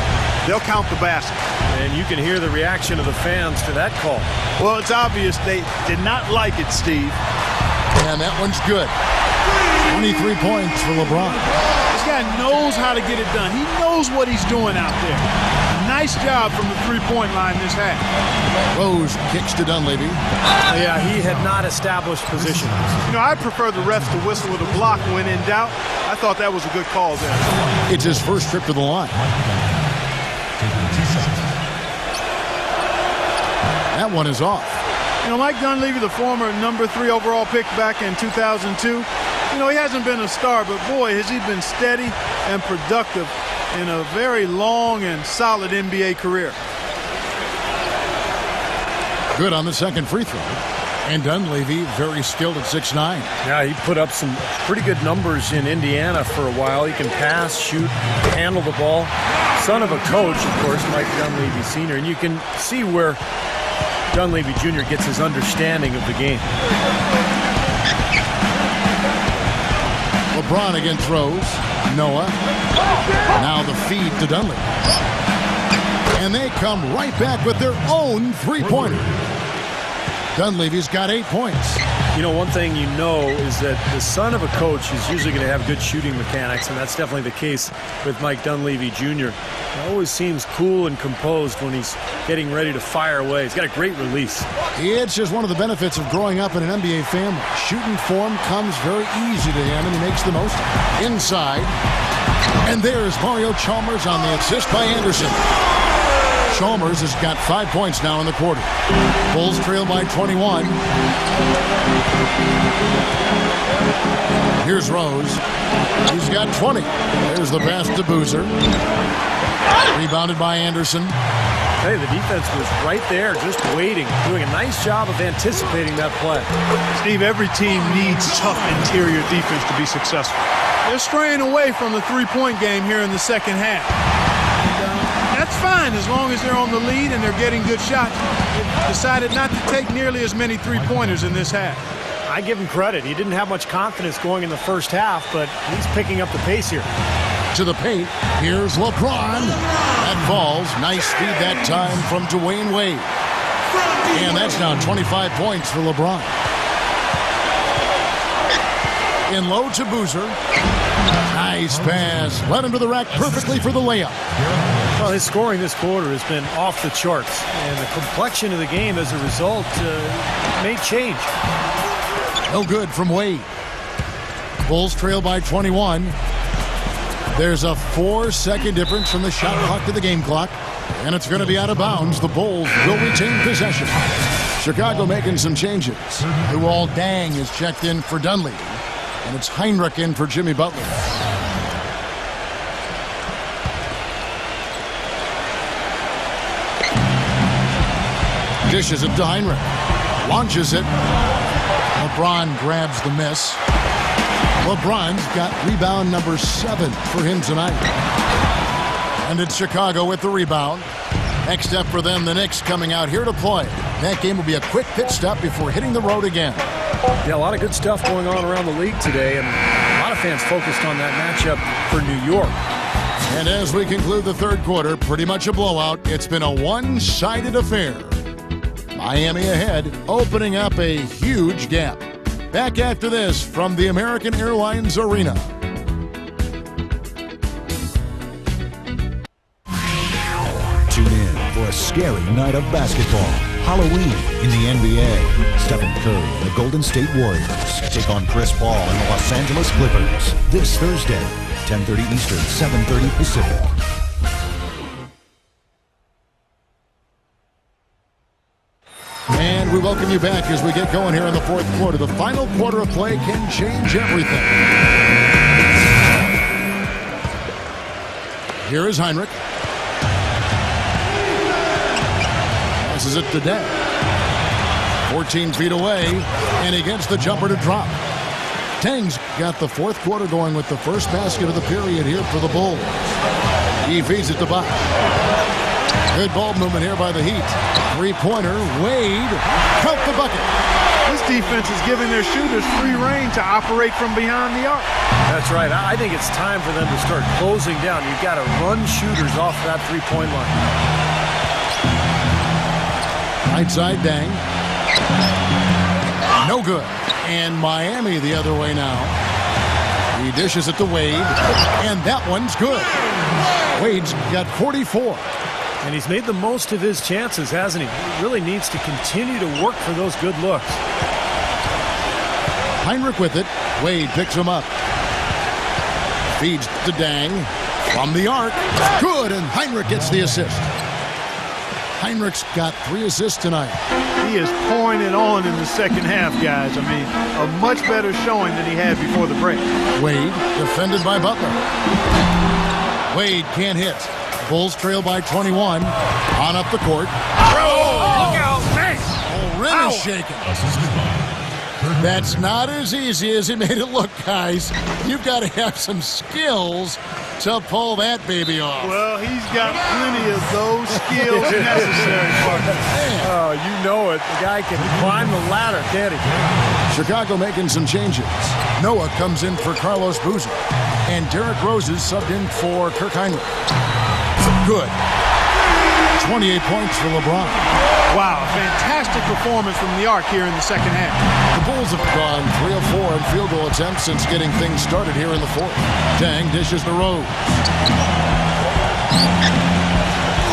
They'll count the basket. And you can hear the reaction of the fans to that call. Well, it's obvious they did not like it, Steve. And that one's good. 23 points for LeBron. This guy knows how to get it done. He knows what he's doing out there. Nice job from the three-point line this half. Rose kicks to Dunleavy. Yeah, he had not established position. You know, I prefer the refs to whistle with a block when in doubt. I thought that was a good call there. It's his first trip to the line. That one is off. You know, Mike Dunleavy, the former number 3 overall pick back in 2002, you know, he hasn't been a star, but boy, has he been steady and productive in a very long and solid NBA career. Good on the second free throw. And Dunleavy very skilled at 6'9". Yeah, he put up some pretty good numbers in Indiana for a while. He can pass, shoot, handle the ball. Son of a coach, of course, Mike Dunleavy Sr., and you can see where Dunleavy Jr. gets his understanding of the game. LeBron again throws. Noah. Now the feed to Dunley. And they come right back with their own three-pointer. Dunleavy's got 8 points. You know, one thing you know is that the son of a coach is usually going to have good shooting mechanics, and that's definitely the case with Mike Dunleavy Jr. He always seems cool and composed when he's getting ready to fire away. He's got a great release. It's just one of the benefits of growing up in an NBA family. Shooting form comes very easy to him, and he makes the most of it. Inside. And there's Mario Chalmers on the assist by Anderson. Chalmers has got 5 points now in the quarter. Bulls trail by 21. Here's Rose. He's got 20. There's the pass to Boozer. Rebounded by Anderson. Hey, the defense was right there, just waiting, doing a nice job of anticipating that play. Steve, every team needs tough interior defense to be successful. They're straying away from the three-point game here in the second half. That's fine as long as they're on the lead and they're getting good shots. They've decided not to take nearly as many three-pointers in this half. I give him credit. He didn't have much confidence going in the first half, but he's picking up the pace here. To the paint. Here's LeBron. That falls. Nice speed that time from Dwayne Wade. And that's now 25 points for LeBron. In low to Boozer. Nice pass. Led him to the rack perfectly for the layup. Well, his scoring this quarter has been off the charts, and the complexion of the game as a result may change. No good from Wade. Bulls trail by 21. There's a 4-second difference from the shot clock to the game clock, and it's going to be out of bounds. The Bulls will retain possession. Chicago making some changes. Luol Deng is checked in for Dunleavy, and it's Heinrich in for Jimmy Butler. Dishes it to Heinrich. Launches it. LeBron grabs the miss. LeBron's got rebound number 7 for him tonight. And it's Chicago with the rebound. Next up for them, the Knicks coming out here to play. That game will be a quick pit stop before hitting the road again. Yeah, a lot of good stuff going on around the league today, and a lot of fans focused on that matchup for New York. And as we conclude the third quarter, pretty much a blowout. It's been a one-sided affair. Miami ahead, opening up a huge gap. Back after this from the American Airlines Arena. Tune in for a scary night of basketball. Halloween in the NBA. Stephen Curry and the Golden State Warriors take on Chris Paul and the Los Angeles Clippers this Thursday, 10:30 Eastern, 7:30 Pacific. And we welcome you back as we get going here in the fourth quarter. The final quarter of play can change everything. Here is Heinrich. Passes it to Deng. 14 feet away, and he gets the jumper to drop. Deng's got the fourth quarter going with the first basket of the period here for the Bulls. He feeds it to Buck. Good ball movement here by the Heat. Three-pointer, Wade, count the bucket. This defense is giving their shooters free rein to operate from behind the arc. That's right. I think it's time for them to start closing down. You've got to run shooters off that three-point line. Right side, Deng. No good. And Miami the other way now. He dishes it to Wade, and that one's good. Wade's got 44. And he's made the most of his chances, hasn't he? He really needs to continue to work for those good looks. Heinrich with it. Wade picks him up. Feeds to Deng. From the arc. Good, and Heinrich gets the assist. Heinrich's got 3 assists tonight. He is pouring it on in the second half, guys. I mean, a much better showing than he had before the break. Wade, defended by Butler. Wade can't hit. Bulls trail by 21. On up the court. Oh, look out! Thanks! Oh, rim is shaking. That's not as easy as he made it look, guys. You've got to have some skills to pull that baby off. Well, he's got plenty of those skills necessary, partner. Oh, you know it. The guy can climb the ladder, can't he? Chicago making some changes. Noah comes in for Carlos Boozer. And Derrick Rose is subbed in for Kirk Heinrich. Good. 28 points for LeBron. Wow, fantastic performance from the arc here in the second half. The Bulls have gone 3 of 4 in field goal attempts since getting things started here in the fourth. Dang dishes the Rose.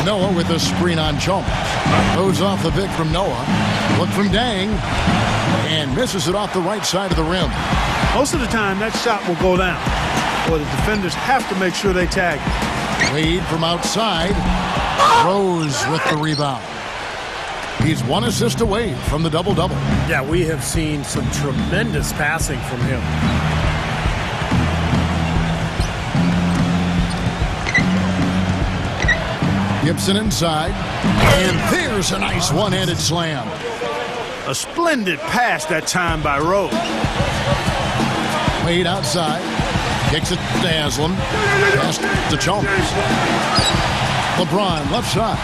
Noah with a screen on Chalmers. Goes off the pick from Noah. Look from Dang. And misses it off the right side of the rim. Most of the time, that shot will go down. Well, the defenders have to make sure they tag it. Wade from outside. Rose with the rebound. He's 1 assist away from the double-double. Yeah, we have seen some tremendous passing from him. Gibson inside. And there's a nice one-handed slam. A splendid pass that time by Rose. Wade outside. Kicks it to Haslam. Pass to Chalmers. LeBron left side.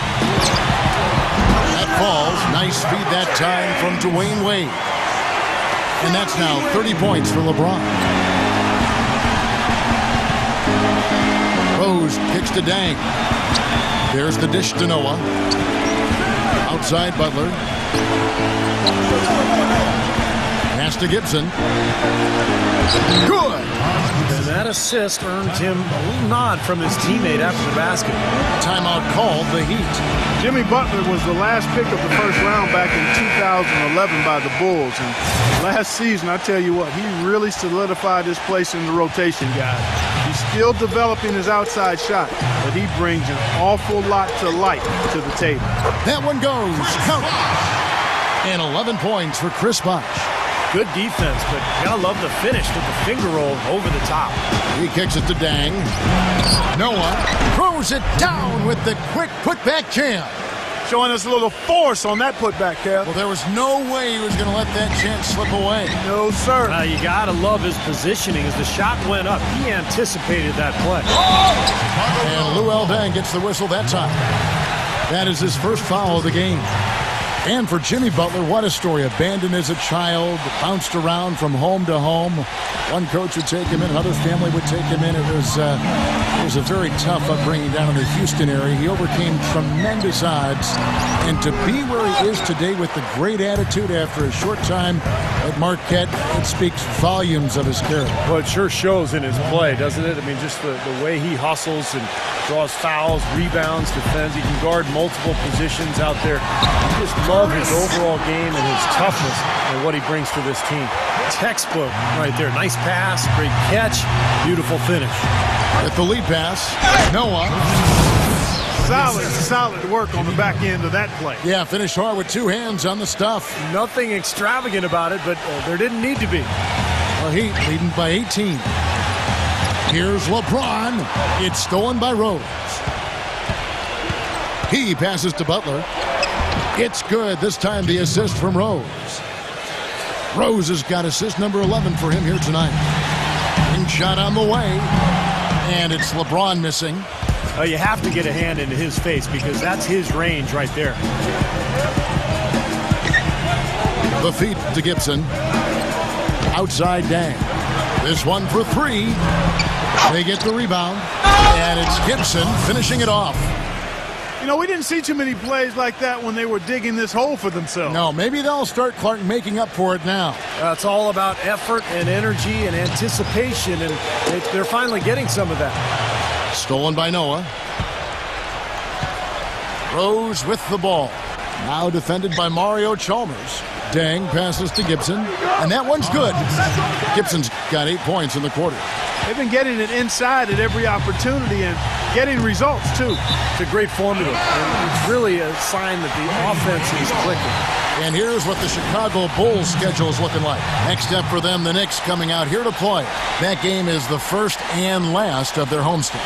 That falls. Nice feed that time from Dwayne Wade. And that's now 30 points for LeBron. Rose kicks to Dang. There's the dish to Noah. Outside Butler. Pass to Gibson. Good. And that assist earned him a little nod from his teammate after the basket. Timeout called the Heat. Jimmy Butler was the last pick of the first round back in 2011 by the Bulls. And last season, I tell you what, he really solidified his place in the rotation, guys. He's still developing his outside shot, but he brings an awful lot to light to the table. That one goes. Count. And 11 points for Chris Bosh. Good defense, but you gotta love the finish with the finger roll over the top. He kicks it to Dang. Noah throws it down with the quick putback jam. Showing us a little force on that putback, Kev. Well, there was no way he was going to let that chance slip away. No, sir. You gotta love his positioning. As the shot went up, he anticipated that play. And Luol Deng gets the whistle that time. That is his first foul of the game. And for Jimmy Butler, what a story. Abandoned as a child, bounced around from home to home. One coach would take him in, another family would take him in. It was a very tough upbringing down in the Houston area. He overcame tremendous odds. And to be where he is today with the great attitude after a short time at Marquette, it speaks volumes of his character. Well, it sure shows in his play, doesn't it? I mean, just the way he hustles and draws fouls, rebounds, defends. He can guard multiple positions out there. I just love his overall game and his toughness and what he brings to this team. Textbook right there. Nice pass, great catch, beautiful finish. With the lead pass, Noah. Solid work on the back end of that play. Yeah, finished hard with 2 hands on the stuff. Nothing extravagant about it, but there didn't need to be. The Heat leading by 18. Here's LeBron. It's stolen by Rose. He passes to Butler. It's good. This time the assist from Rose. Rose has got assist number 11 for him here tonight. And shot on the way. And it's LeBron missing. You have to get a hand into his face because that's his range right there. The feed to Gibson. Outside Dang. This one for 3. They get the rebound. And it's Gibson finishing it off. You know, we didn't see too many plays like that when they were digging this hole for themselves. No, maybe they'll start Clark making up for it now. It's all about effort and energy and anticipation, and they're finally getting some of that. Stolen by Noah. Rose with the ball. Now defended by Mario Chalmers. Dang passes to Gibson, and that one's good. Gibson's got 8 points in the quarter. They've been getting it inside at every opportunity and getting results, too. It's a great formula, and it's really a sign that the offense is clicking. And here's what the Chicago Bulls schedule is looking like. Next up for them, the Knicks coming out here to play. That game is the first and last of their homestand.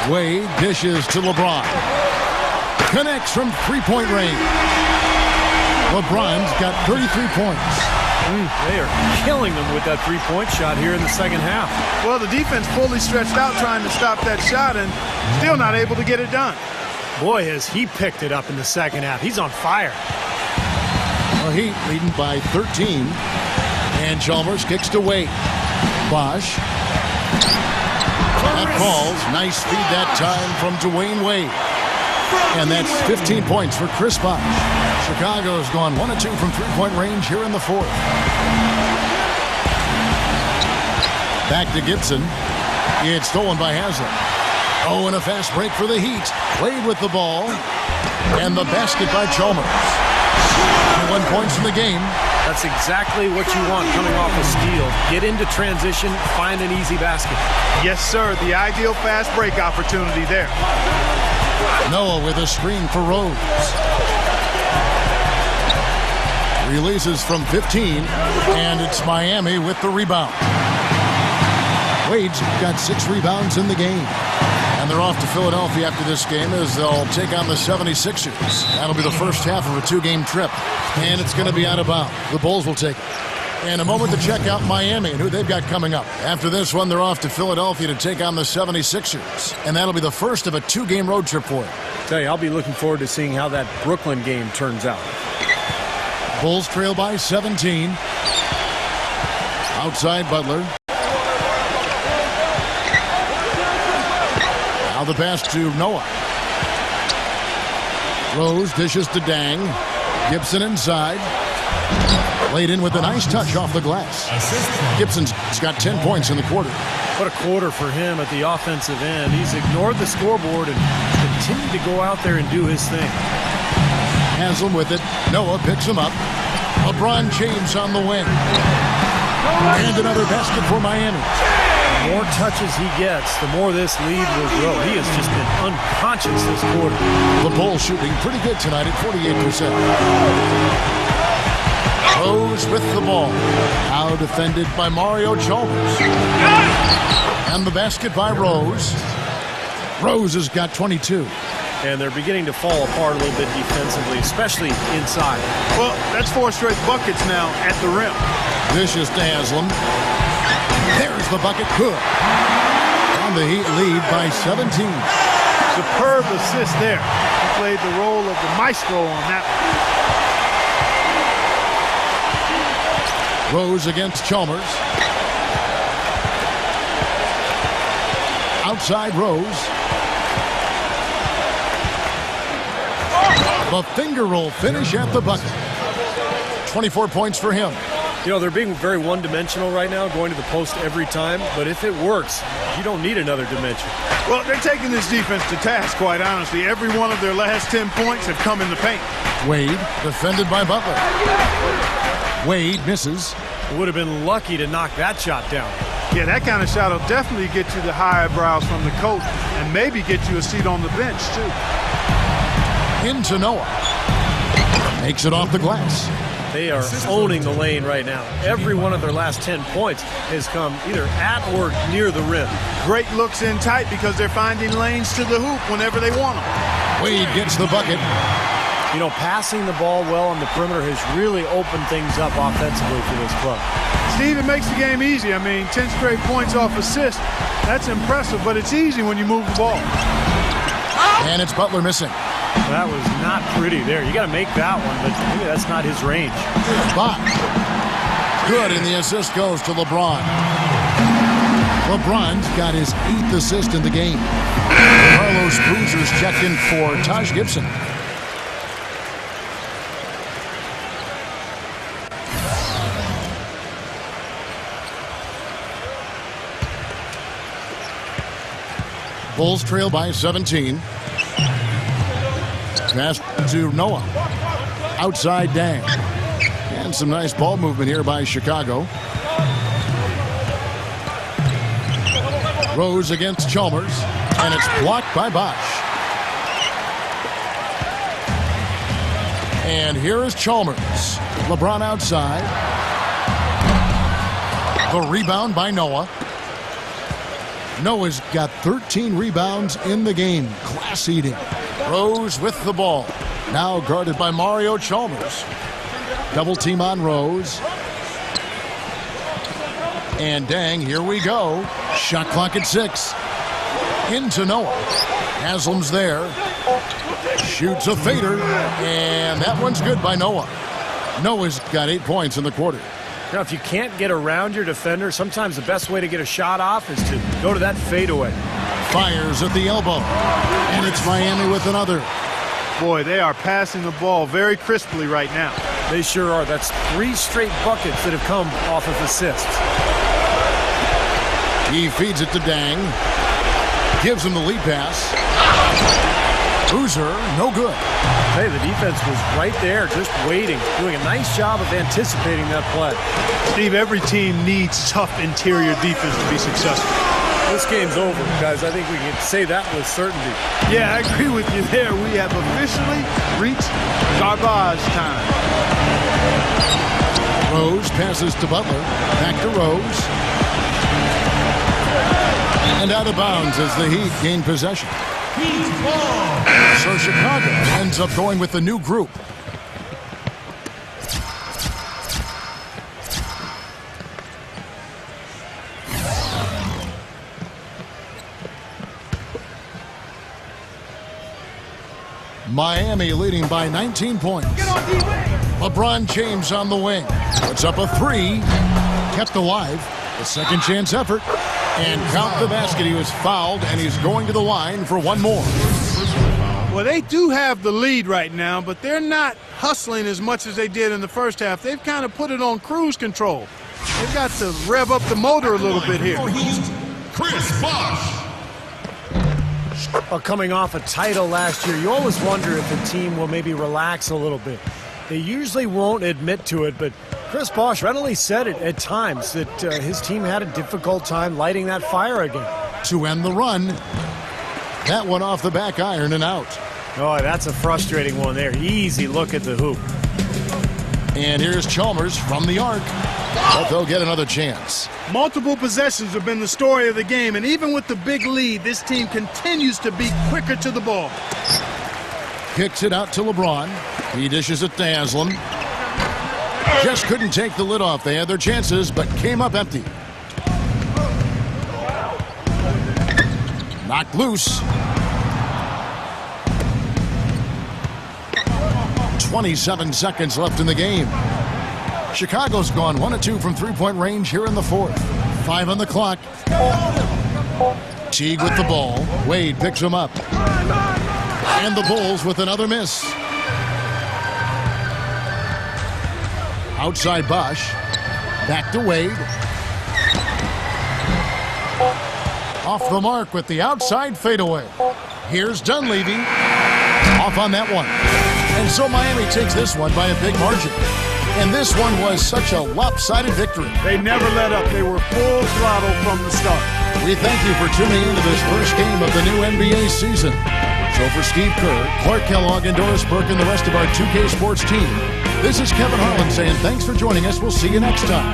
Wade dishes to LeBron. Connects from three-point range. LeBron's got 33 points. They are killing them with that three-point shot here in the second half. Well, the defense fully stretched out trying to stop that shot and still not able to get it done. Boy, has he picked it up in the second half. He's on fire. The Heat leading by 13. And Chalmers kicks to Wade. Bosch. That falls. Nice feed that time from Dwayne Wade. And that's 15 points for Chris Bosch. Chicago's gone 1 of 2 from three-point range here in the fourth. Back to Gibson. It's stolen by Haslam. Oh, and a fast break for the Heat. Wade with the ball. And the basket by Chalmers. 21 points in the game. That's exactly what you want coming off a steal. Get into transition, find an easy basket. Yes, sir. The ideal fast break opportunity there. Noah with a screen for Rose. Releases from 15, and it's Miami with the rebound. Wade's got 6 rebounds in the game. And they're off to Philadelphia after this game as they'll take on the 76ers. That'll be the first half of a 2-game trip. And it's going to be out of bounds. The Bulls will take it. And a moment to check out Miami and who they've got coming up. After this one, they're off to Philadelphia to take on the 76ers. And that'll be the first of a 2-game road trip for them. Tell you, I'll be looking forward to seeing how that Brooklyn game turns out. Bulls trail by 17. Outside Butler. Now the pass to Noah. Rose dishes to Dang. Gibson inside. Laid in with a nice touch off the glass. Gibson's got 10 points in the quarter. What a quarter for him at the offensive end. He's ignored the scoreboard and continued to go out there and do his thing. Haslam with it. Noah picks him up. LeBron James on the wing. And another basket for Miami. The more touches he gets, the more this lead will grow. He has just been unconscious this quarter. The Bulls shooting pretty good tonight at 48%. Rose with the ball. Now defended by Mario Chalmers. And the basket by Rose. Rose has got 22. And they're beginning to fall apart a little bit defensively, especially inside. Well, that's 4 straight buckets now at the rim. Vicious to Haslam. There's the bucket. Good. And the Heat lead by 17. Superb assist there. He played the role of the maestro on that one. Rose against Chalmers. Outside Rose. The finger roll finish at the bucket. 24 points for him. You know, they're being very one-dimensional right now, going to the post every time. But if it works, you don't need another dimension. Well, they're taking this defense to task, quite honestly. Every one of their last 10 points have come in the paint. Wade, defended by Butler. Wade misses. Would have been lucky to knock that shot down. Yeah, that kind of shot will definitely get you the high eyebrows from the coach and maybe get you a seat on the bench, too. Into Noah. Makes it off the glass. They are owning the lane right now. Every one of their last 10 points has come either at or near the rim. Great looks in tight because they're finding lanes to the hoop whenever they want them. Wade gets the bucket. You know, passing the ball well on the perimeter has really opened things up offensively for this club. Steve, it makes the game easy. I mean, 10 straight points off assist. That's impressive, but it's easy when you move the ball. And it's Butler missing. That was not pretty there. You got to make that one, but maybe that's not his range. Bosch. Good, and the assist goes to LeBron. LeBron's got his 8th assist in the game. Carlos Boozer's checked in for Taj Gibson. Bulls trail by 17. Pass to Noah. Outside Dang. And some nice ball movement here by Chicago. Rose against Chalmers. And it's blocked by Bosch. And here is Chalmers. LeBron outside. The rebound by Noah. Noah's got 13 rebounds in the game. Class eating. Rose with the ball. Now guarded by Mario Chalmers. Double team on Rose. And dang, here we go. Shot clock at 6. Into Noah. Haslam's there. Shoots a fader. And that one's good by Noah. Noah's got 8 points in the quarter. Now, if you can't get around your defender, sometimes the best way to get a shot off is to go to that fadeaway. Fires at the elbow. And it's Miami with another. Boy, they are passing the ball very crisply right now. They sure are. That's 3 straight buckets that have come off of assists. He feeds it to Dang. Gives him the lead pass. Boozer, no good. Hey, the defense was right there, just waiting, doing a nice job of anticipating that play. Steve, every team needs tough interior defense to be successful. This game's over, guys. I think we can say that with certainty. Yeah, I agree with you there. We have officially reached garbage time. Rose passes to Butler. Back to Rose. And out of bounds as the Heat gain possession. So Chicago ends up going with the new group. Miami leading by 19 points. LeBron James on the wing. Puts up a 3. Kept alive. A second chance effort. And count the basket. He was fouled, and he's going to the line for one more. Well, they do have the lead right now, but they're not hustling as much as they did in the first half. They've kind of put it on cruise control. They've got to rev up the motor a little bit here. Chris Bosh. Coming off a title last year, you always wonder if the team will maybe relax a little bit. They usually won't admit to it, but Chris Bosh readily said it at times that his team had a difficult time lighting that fire again. To end the run, that one off the back iron and out. Oh, that's a frustrating one there. Easy look at the hoop. And here's Chalmers from the arc, but they'll get another chance. Multiple possessions have been the story of the game, and even with the big lead, this team continues to be quicker to the ball. Kicks it out to LeBron. He dishes it to Haslam. Just couldn't take the lid off. They had their chances, but came up empty. Knocked loose. 27 seconds left in the game. Chicago's gone 1 of 2 from three-point range here in the fourth. 5 on the clock. Teague with the ball. Wade picks him up. And the Bulls with another miss. Outside Bosh. Back to Wade. Off the mark with the outside fadeaway. Here's Dunleavy. Off on that one. And so Miami takes this one by a big margin. And this one was such a lopsided victory. They never let up. They were full throttle from the start. We thank you for tuning into this first game of the new NBA season. So for Steve Kerr, Clark Kellogg, and Doris Burke, and the rest of our 2K Sports team, this is Kevin Harlan saying thanks for joining us. We'll see you next time.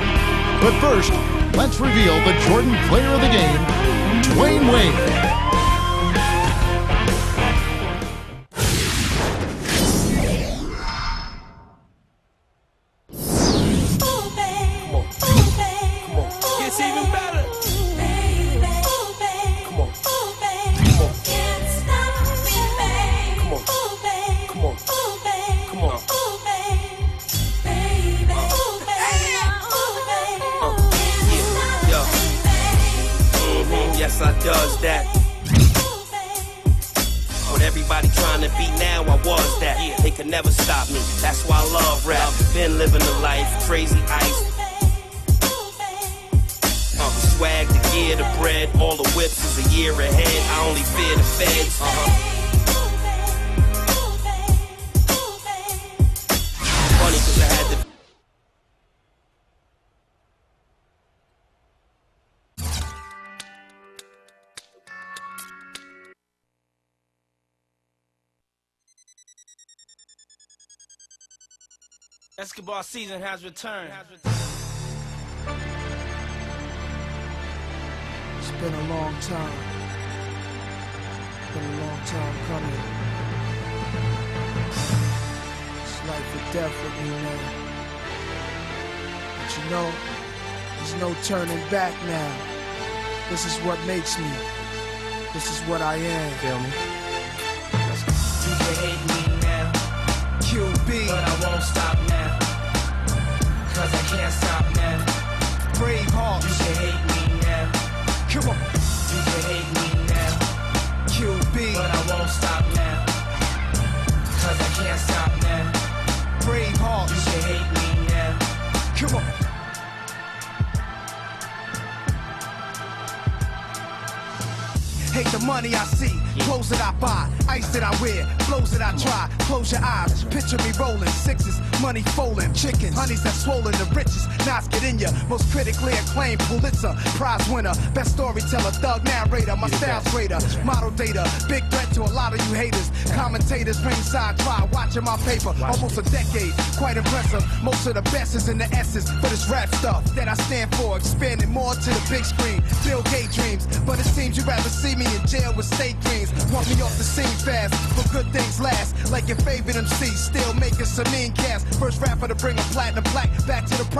But first, let's reveal the Jordan Player of the Game, Dwayne Wade. Yes, I does that. What everybody trying to be now, I was that. They could never stop me. That's why I love rap. Been living the life, crazy ice. Swag, the gear, the bread, all the whips is a year ahead. I only fear the feds. Funny 'cause I had to. Basketball season has returned. It's been a long time. Been a long time coming. It's life or death with me now. But you know, There's no turning back now. This is what makes me. This is what I am. Feel me? You can hate me now, QB. but I won't stop now, cause I can't stop now. Brave hearts. You can hate me now, Come on. you can hate me now, QB. but I won't stop now, cause I can't stop now. Brave You hearts. can hate me now. Come on. Hate the money I see, clothes that I buy, ice that I wear, flows that I try. Close your eyes, picture me rolling sixes, money folding, chickens, honeys that swollen the richest. Knots get in ya, most critically acclaimed Pulitzer Prize winner, best storyteller, thug narrator, my style's greater, model data, big threat to a lot of you haters. Commentators ringside try watching my paper, almost a decade, quite impressive. Most of the best is in the essence, but it's rap stuff that I stand for, expanding more to the big screen. Bill Gates dreams, but it seems you'd rather see me in jail with state dreams. Want me off the scene fast, but good things last. Like your favorite MC, still making some mean cash. First rapper to bring a platinum plaque back to the